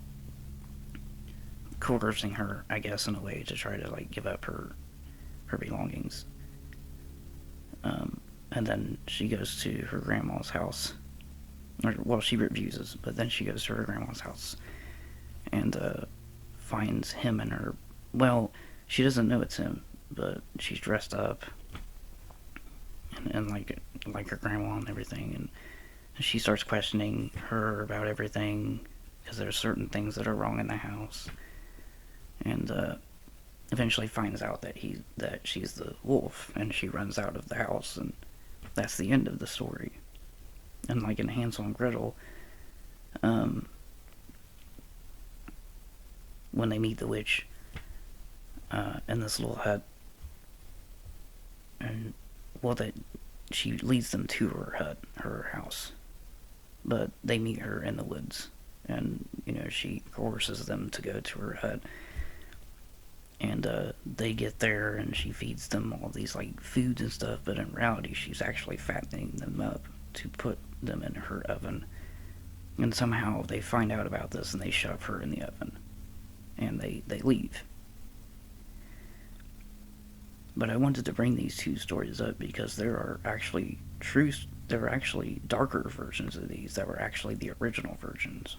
Coercing her, I guess, in a way to try to like give up her belongings. And then she goes to her grandma's house. Well, she refuses, but then she goes to her grandma's house and finds him and her. Well, she doesn't know it's him, but she's dressed up and like her grandma and everything, and she starts questioning her about everything because there's certain things that are wrong in the house, and eventually finds out that she's the wolf, and she runs out of the house, and that's the end of the story. And like in Hansel and Gretel, when they meet the witch in this little hut, and she leads them to her hut, her house, but they meet her in the woods, and she coerces them to go to her hut, and they get there, and she feeds them all these like foods and stuff, but in reality she's actually fattening them up to put them in her oven. And somehow they find out about this, and they shove her in the oven, and they leave. But I wanted to bring these two stories up because there are actually darker versions of these that were actually the original versions,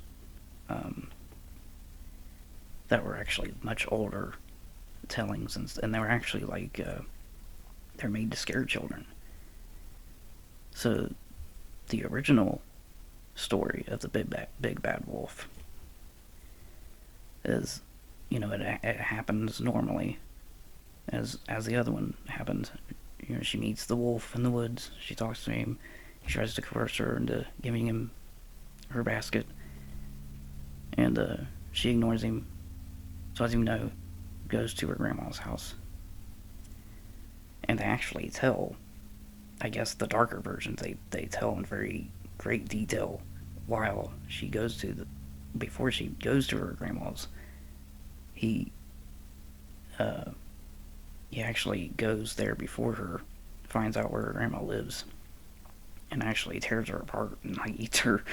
that were actually much older tellings, and they were actually like they're made to scare children. So the original story of the big bad wolf is, it happens normally as the other one happened. She meets the wolf in the woods. She talks to him. He tries to coerce her into giving him her basket, and she ignores him. So as you know, goes to her grandma's house, and they actually tell, I guess the darker versions, they tell in very great detail while she goes to before she goes to her grandma's. He actually goes there before her, finds out where her grandma lives, and actually tears her apart and like eats her,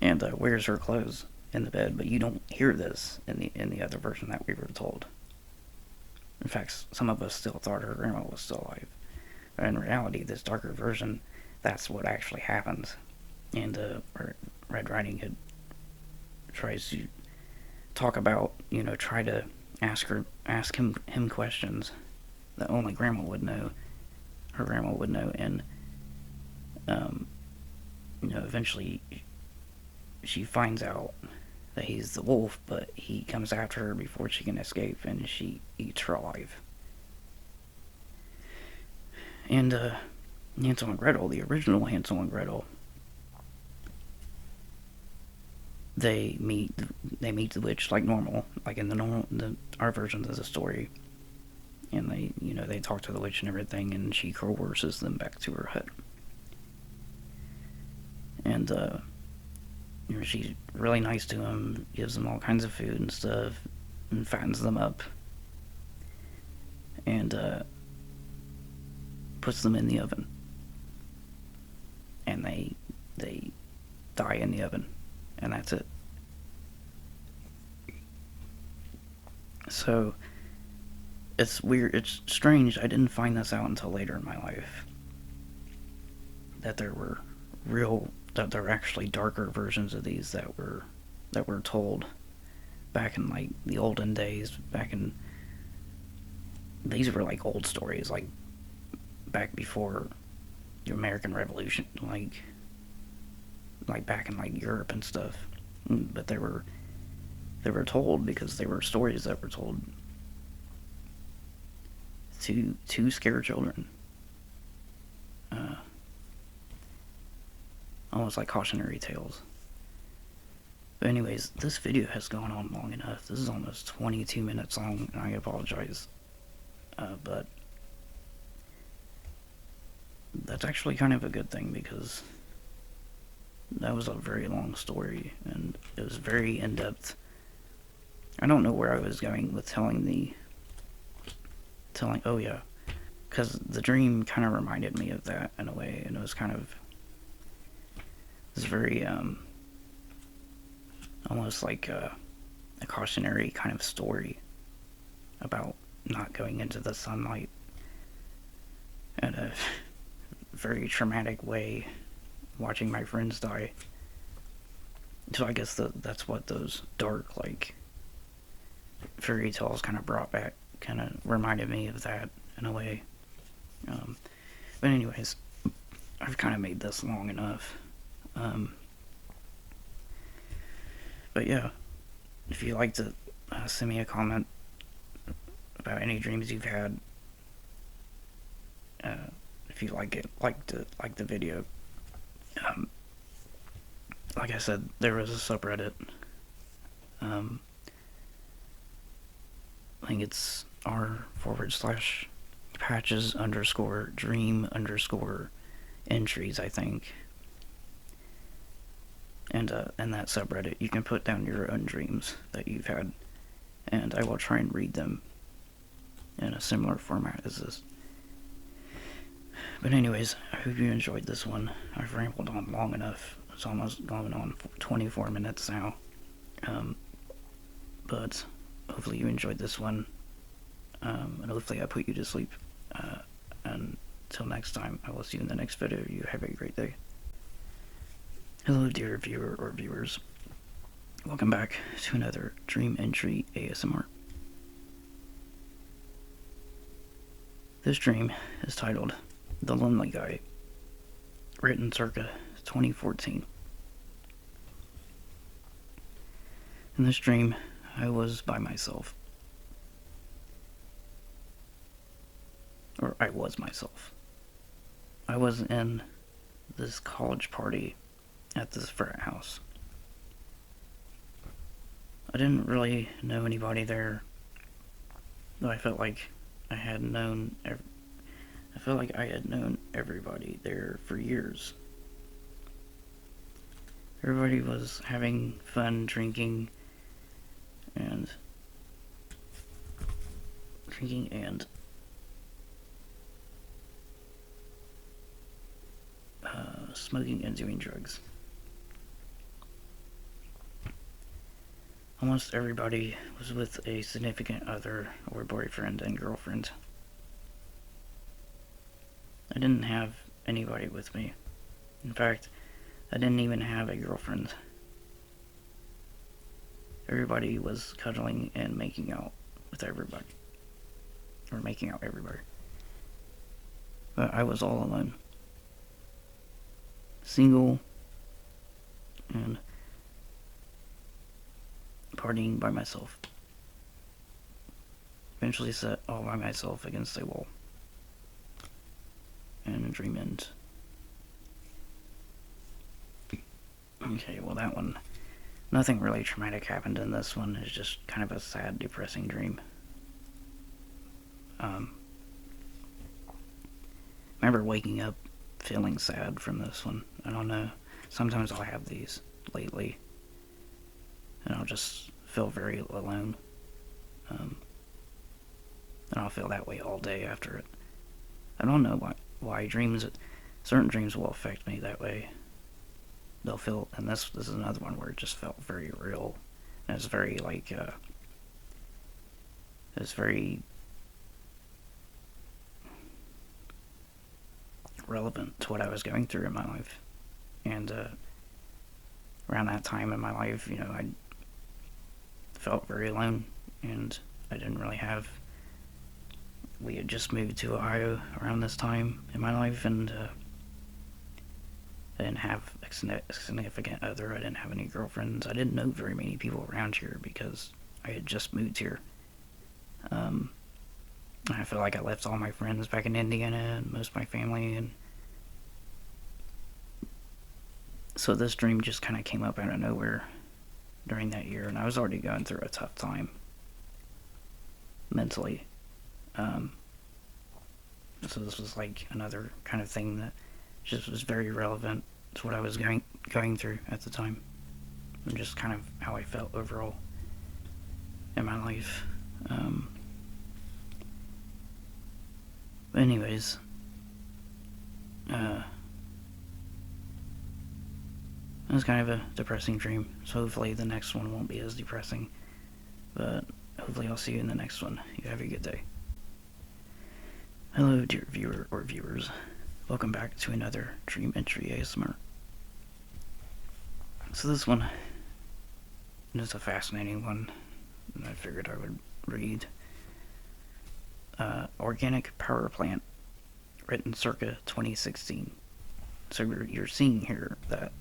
and wears her clothes in the bed. But you don't hear this in the other version that we were told. In fact, some of us still thought her grandma was still alive. But in reality, this darker version, that's what actually happens. And Red Riding Hood tries to talk about, try to ask him questions that only grandma would know, her grandma would know, and eventually she finds out that he's the wolf, but he comes after her before she can escape, and she eats her alive. And Hansel and Gretel, the original Hansel and Gretel, they meet the witch like normal, like in our versions of the story, and they talk to the witch and everything, and she coerces them back to her hut, and she's really nice to them, gives them all kinds of food and stuff, and fattens them up, and puts them in the oven, and they die in the oven, and that's it. it's weird, it's strange, I didn't find this out until later in my life. That there were that there were actually darker versions of these that were told back in like the olden days, back in, these were like old stories, like back before the American Revolution, like back in like Europe and stuff. But they were told because they were stories that were told to scare children. Almost like cautionary tales. But anyways, this video has gone on long enough. This is almost 22 minutes long, and I apologize. But that's actually kind of a good thing, because that was a very long story, and it was very in-depth. I don't know where I was going with oh yeah, because the dream kind of reminded me of that in a way, and it was kind of, it's very, almost like a cautionary kind of story about not going into the sunlight in a very traumatic way, watching my friends die. So I guess that's what those dark, like, fairy tales kind of brought back, kind of reminded me of that in a way. But anyways, I've kind of made this long enough. But yeah, if you'd like to send me a comment about any dreams you've had, if you like the video. Like I said, there was a subreddit. I think it's r/patches_dream_entries, I think. And in that subreddit, you can put down your own dreams that you've had, and I will try and read them in a similar format as this. But anyways, I hope you enjoyed this one. I've rambled on long enough. It's almost going on for 24 minutes now. But hopefully you enjoyed this one. And hopefully I put you to sleep. Until next time, I will see you in the next video. You have a great day. Hello, dear viewer or viewers. Welcome back to another Dream Entry ASMR. This dream is titled The Lonely Guy, written circa 2014. In this dream, I was by myself. Or I was myself. I was in this college party at this frat house. I didn't really know anybody there, though I felt like I had known everybody there for years. Everybody was having fun drinking and smoking and doing drugs. Almost everybody was with a significant other or boyfriend and girlfriend. I didn't have anybody with me. In fact, I didn't even have a girlfriend. Everybody was cuddling and making out with everybody. Or making out everybody. But I was all alone. Single and partying by myself. Eventually sat all by myself against a wall. And a dream ends. Okay, well that one, nothing really traumatic happened in this one. It's just kind of a sad, depressing dream. I remember waking up feeling sad from this one. I don't know. Sometimes I'll have these lately. And I'll just feel very alone. And I'll feel that way all day after it. I don't know why certain dreams will affect me that way. They'll feel, and this is another one where it just felt very real. And it's very, like, it's very relevant to what I was going through in my life. And around that time in my life, I felt very alone, and I didn't really have. We had just moved to Ohio around this time in my life, and I didn't have a significant other. I didn't have any girlfriends. I didn't know very many people around here because I had just moved here. I feel like I left all my friends back in Indiana and most of my family, and so this dream just kind of came up out of nowhere during that year, and I was already going through a tough time mentally. So this was like another kind of thing that just was very relevant to what I was going through at the time, and just kind of how I felt overall in my life. But anyways, it was kind of a depressing dream, so hopefully the next one won't be as depressing. But hopefully I'll see you in the next one. You have a good day. Hello, dear viewer or viewers. Welcome back to another Dream Entry ASMR. So this one is a fascinating one, and I figured I would read. Organic Power Plant, written circa 2016. So you're seeing here that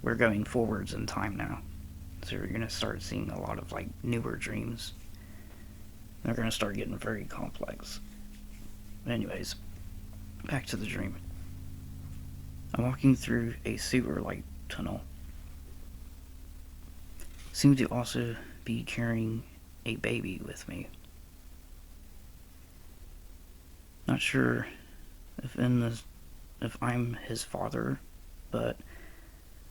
we're going forwards in time now. So you're going to start seeing a lot of like newer dreams. They're going to start getting very complex. Anyways, back to the dream. I'm walking through a sewer-like tunnel. Seem to also be carrying a baby with me. Not sure if I'm his father, but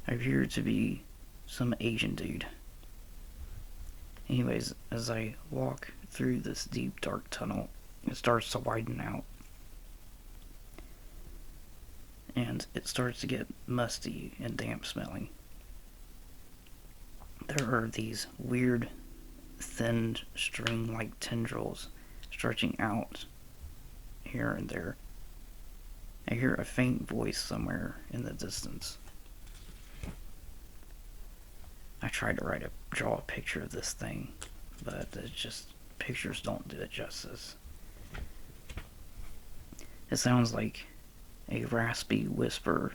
I appear to be some Asian dude. Anyways, as I walk through this deep, dark tunnel, it starts to widen out. And it starts to get musty and damp smelling. There are these weird, thin, string-like tendrils stretching out here and there. I hear a faint voice somewhere in the distance. I tried to draw a picture of this thing, but pictures don't do it justice. It sounds like a raspy whisper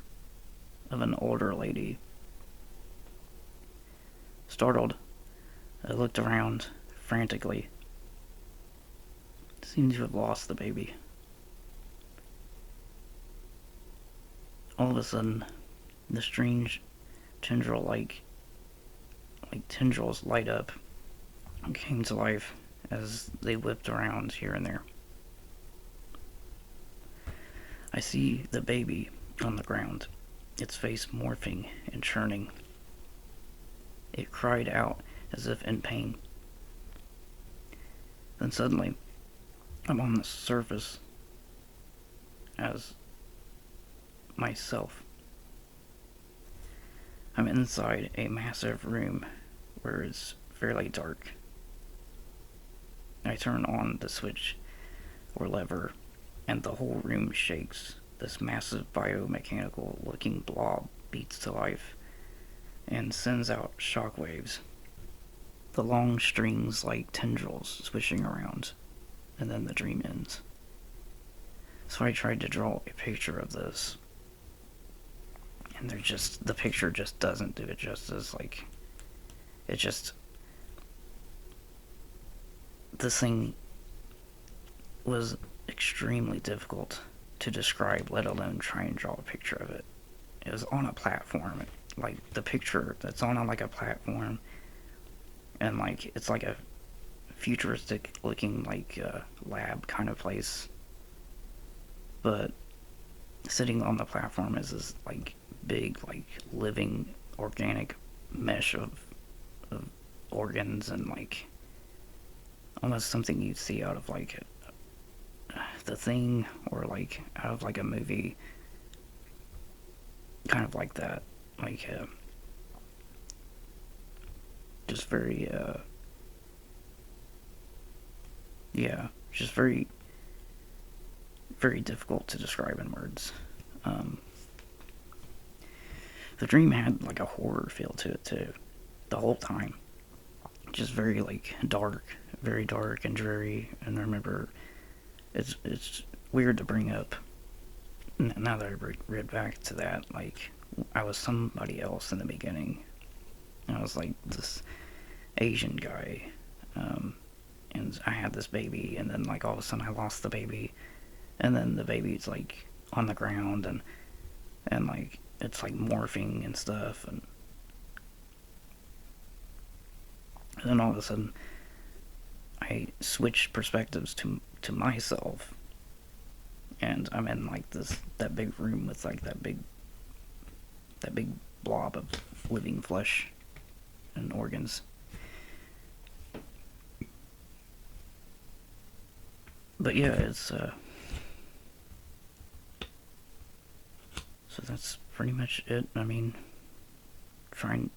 of an older lady. Startled, I looked around frantically. Seemed to have lost the baby. All of a sudden, the strange tendril-like tendrils light up and came to life as they whipped around here and there. I see the baby on the ground, its face morphing and churning. It cried out as if in pain. Then suddenly, I'm on the surface as myself. I'm inside a massive room where it's fairly dark. I turn on the switch or lever, and the whole room shakes. This massive biomechanical looking blob beats to life and sends out shockwaves. The long strings like tendrils swishing around, and then the dream ends. So I tried to draw a picture of this, and the picture just doesn't do it justice. This thing was extremely difficult to describe, let alone try and draw a picture of it. It was on a platform, like the picture that's on like a platform, and like it's like a futuristic looking like lab kind of place, but sitting on the platform is this like big like living organic mesh of organs, and like almost something you'd see out of like The Thing, or like out of like a movie, kind of like that, like just very just very very difficult to describe in words. The dream had like a horror feel to it too, the whole time. Just very like very dark and dreary. And I remember, it's weird to bring up now that I read back to that. Like, I was somebody else in the beginning. I was like this Asian guy, and I had this baby, and then like all of a sudden I lost the baby, and then the baby's like on the ground, and like it's like morphing and stuff, and then all of a sudden I switched perspectives to myself, and I'm in like that big room with like that big blob of living flesh and organs. But yeah, it's so that's pretty much it. I mean, trying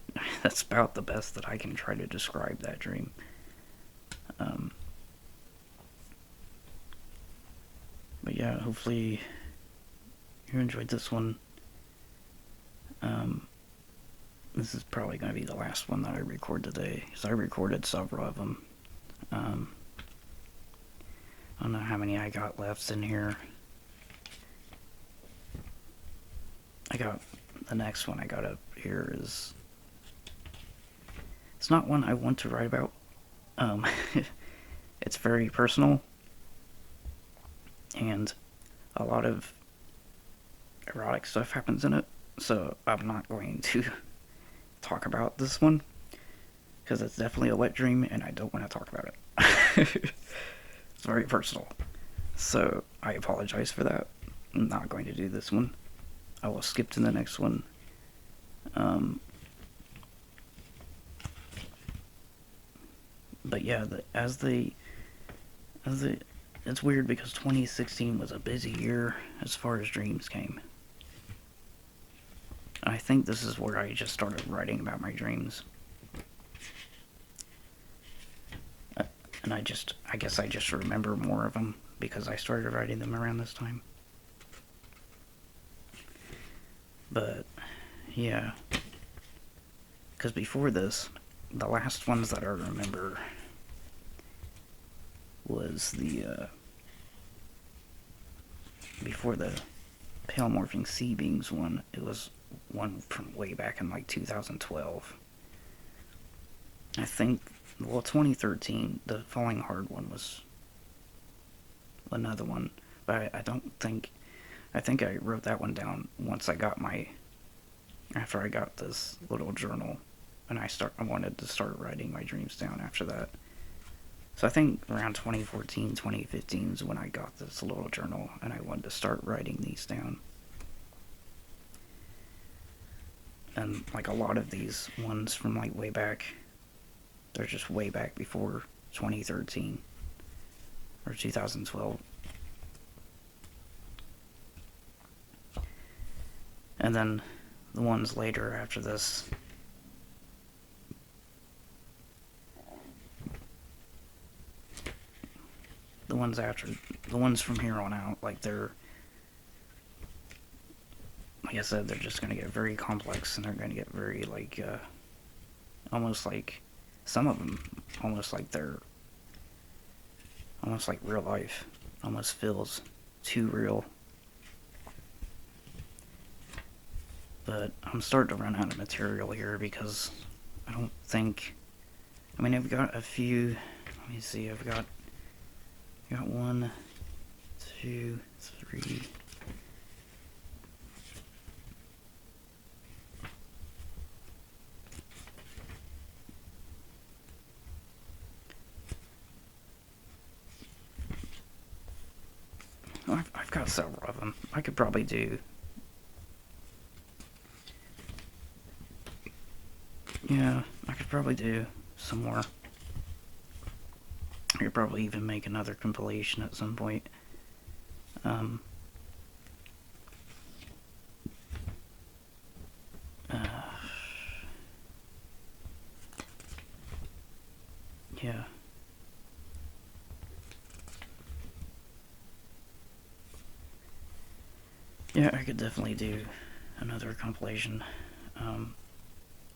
that's about the best that I can try to describe that dream. But yeah, hopefully you enjoyed this one. This is probably going to be the last one that I record today, because I recorded several of them. I don't know how many I got left in here. I got the next one I got up here is, it's not one I want to write about. It's very personal, and a lot of erotic stuff happens in it, so I'm not going to talk about this one, because it's definitely a wet dream and I don't want to talk about it. It's very personal, so I apologize for that. I'm not going to do this one. I will skip to the next one. But yeah, it's weird because 2016 was a busy year as far as dreams came. I think this is where I just started writing about my dreams. And I guess I just remember more of them because I started writing them around this time. But, yeah. Because before this, the last ones that I remember was before the pale morphing sea beings one, it was one from way back in like 2012. I think, well, 2013, the Falling Hard one was another one, but I think I wrote that one down once after I got this little journal, and I wanted to start writing my dreams down after that. So I think around 2014, 2015 is when I got this little journal, and I wanted to start writing these down. And like a lot of these ones from like way back, they're just way back before 2013 or 2012. And then the ones later after this, the ones from here on out, like like I said, they're just going to get very complex, and they're going to get very like almost like, some of them almost like real life, almost feels too real. But I'm starting to run out of material here because I don't think, I mean, I've got a few, let me see, I've got 1, 2, 3, I've got several of them. I could probably do, yeah, I could probably do some more. I could probably even make another compilation at some point. Yeah. Yeah, I could definitely do another compilation.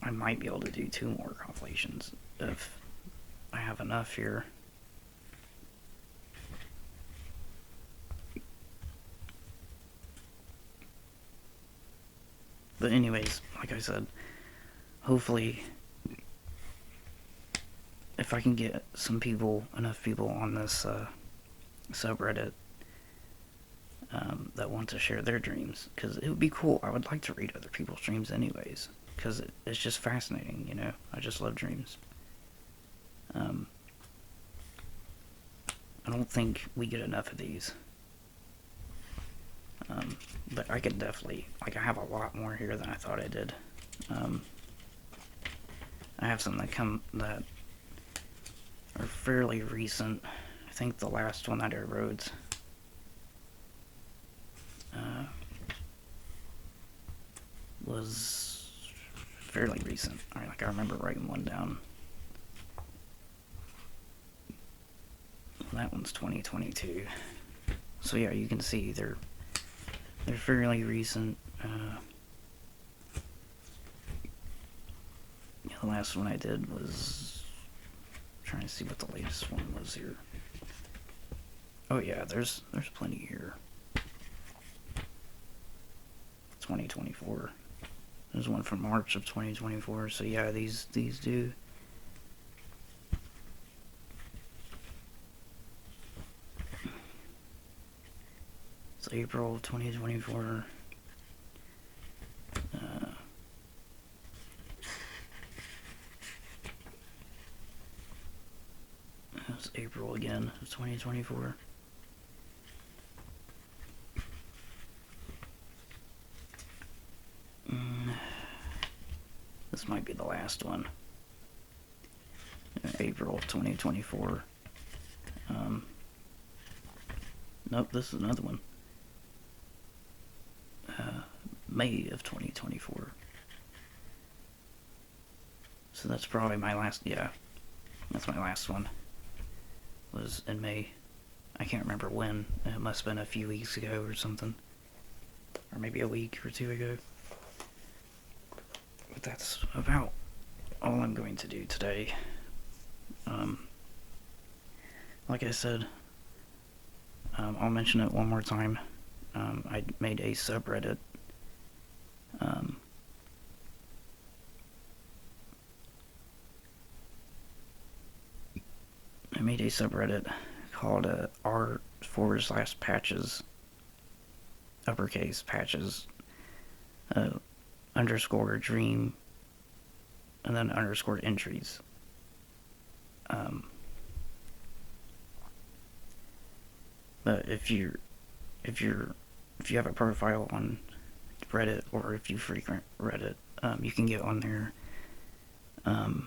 I might be able to do 2 more compilations if I have enough here. But anyways, like I said, hopefully if I can get enough people on this subreddit that want to share their dreams, because it would be cool. I would like to read other people's dreams anyways, because it's just fascinating, you know. I just love dreams. I don't think we get enough of these. But I could definitely, like, I have a lot more here than I thought I did. I have some that are fairly recent. I think the last one that I wrote was fairly recent. Like, I remember writing one down. That one's 2022. So yeah, you can see they're fairly recent. The last one I did was, I'm trying to see what the latest one was here. Oh yeah, there's plenty here. 2024. There's one from March of 2024. So yeah, these do. It's April of 2024. It's April again of 2024. This might be the last one. April of 2024. Nope, this is another one. May of 2024. So that's probably my last, yeah. That's my last one. Was in May. I can't remember when. It must have been a few weeks ago or something. Or maybe a week or 2 ago. But that's about all I'm going to do today. Like I said, I'll mention it one more time. I made a subreddit. I made a subreddit called r/patches, uppercase patches, underscore dream, and then underscore entries. But if you have a profile on Reddit, or if you frequent Reddit, you can get on there and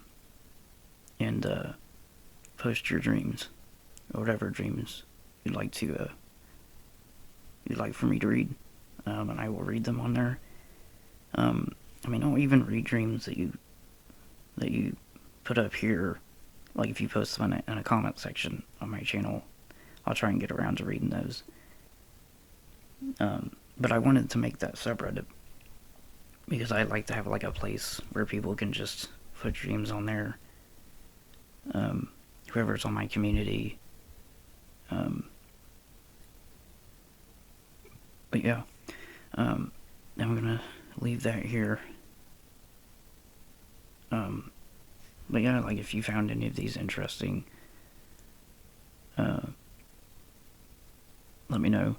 post your dreams, or whatever dreams you'd like for me to read, and I will read them on there. I'll even read dreams that you put up here. Like if you post them in a comment section on my channel, I'll try and get around to reading those. But I wanted to make that subreddit because I'd like to have like a place where people can just put dreams on there. Whoever's on my community. But yeah, I'm gonna leave that here. But yeah, like if you found any of these interesting, let me know.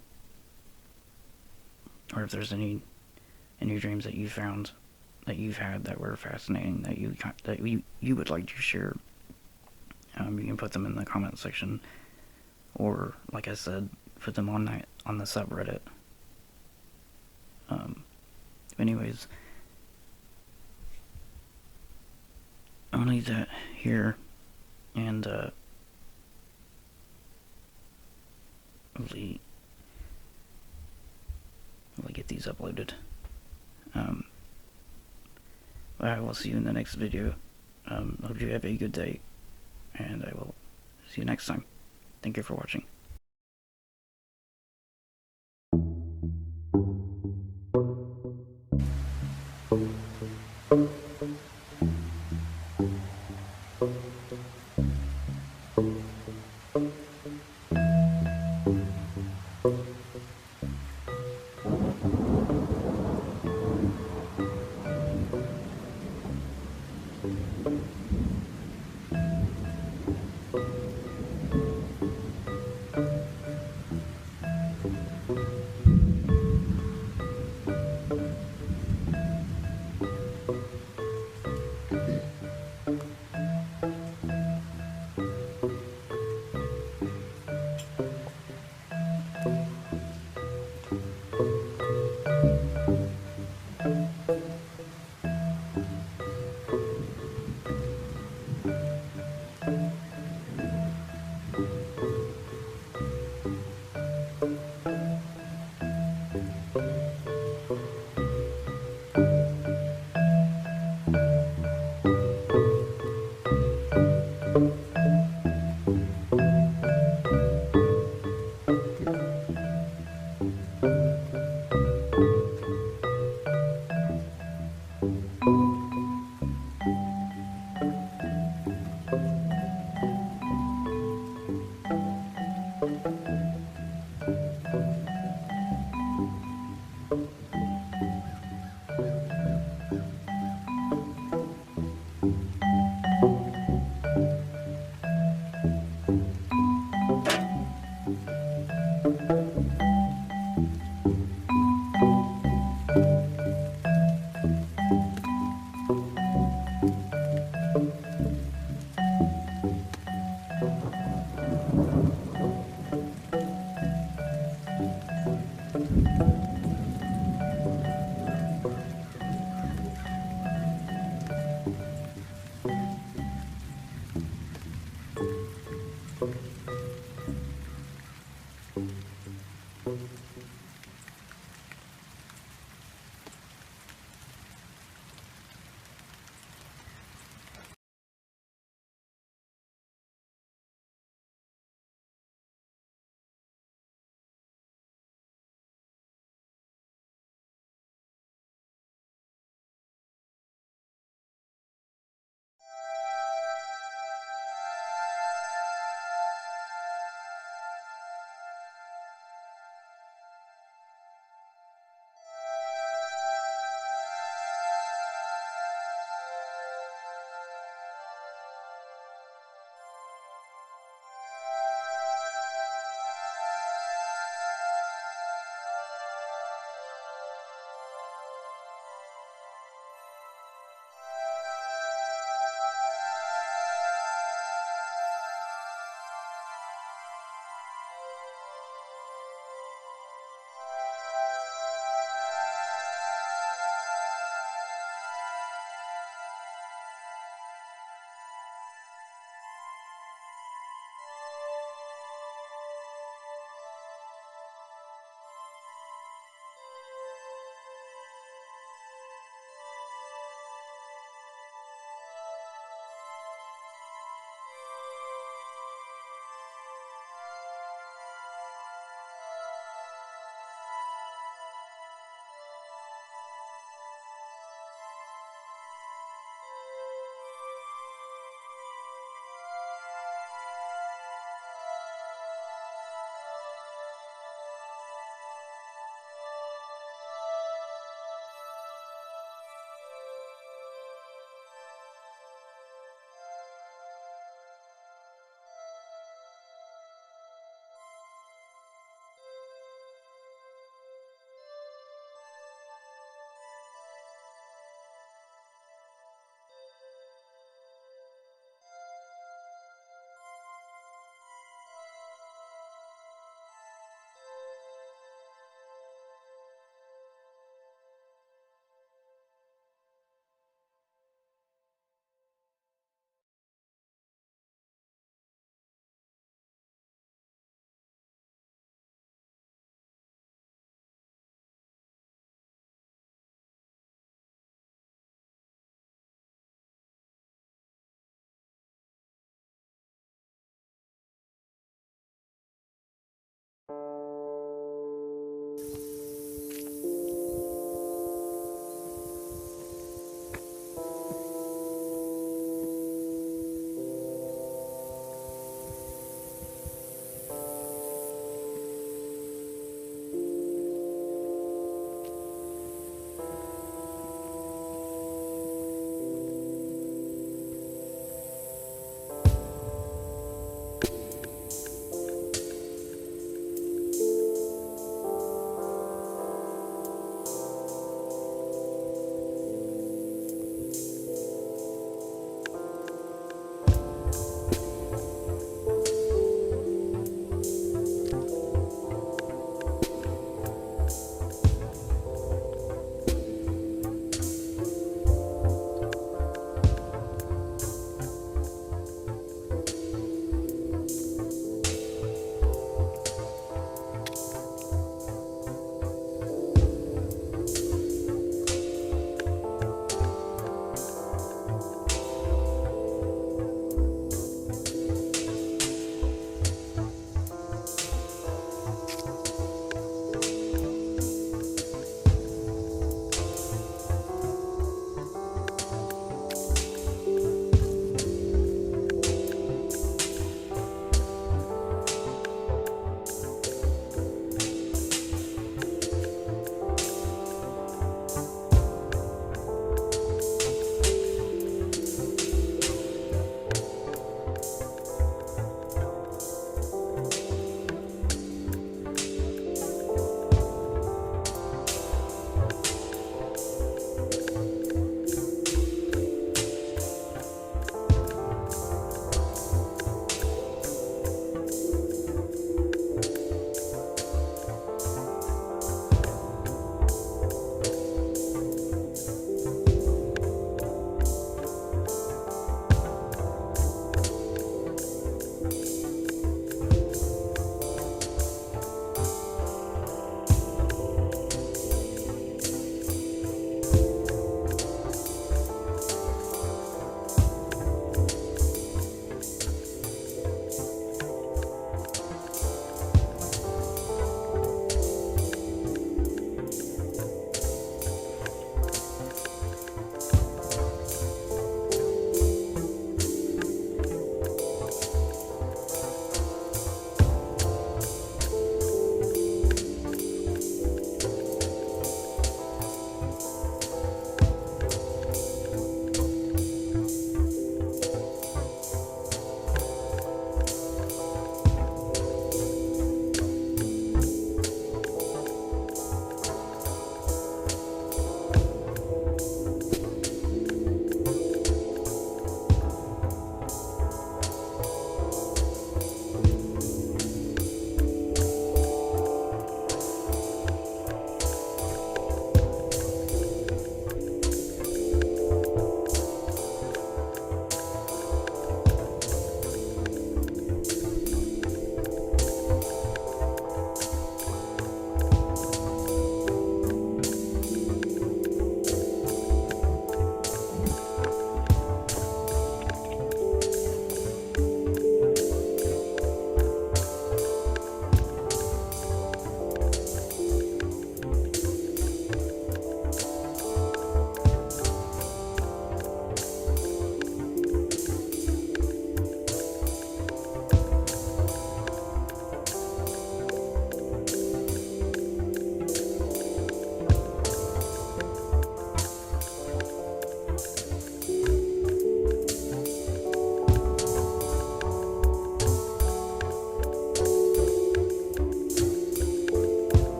Or if there's any dreams that you found, that you've had that were fascinating, that you would like to share. You can put them in the comment section, or like I said, put them on the subreddit. Anyways, I'm gonna leave that here, and hopefully get these uploaded. I will see you in the next video. Hope you have a good day, and I will see you next time. Thank you for watching.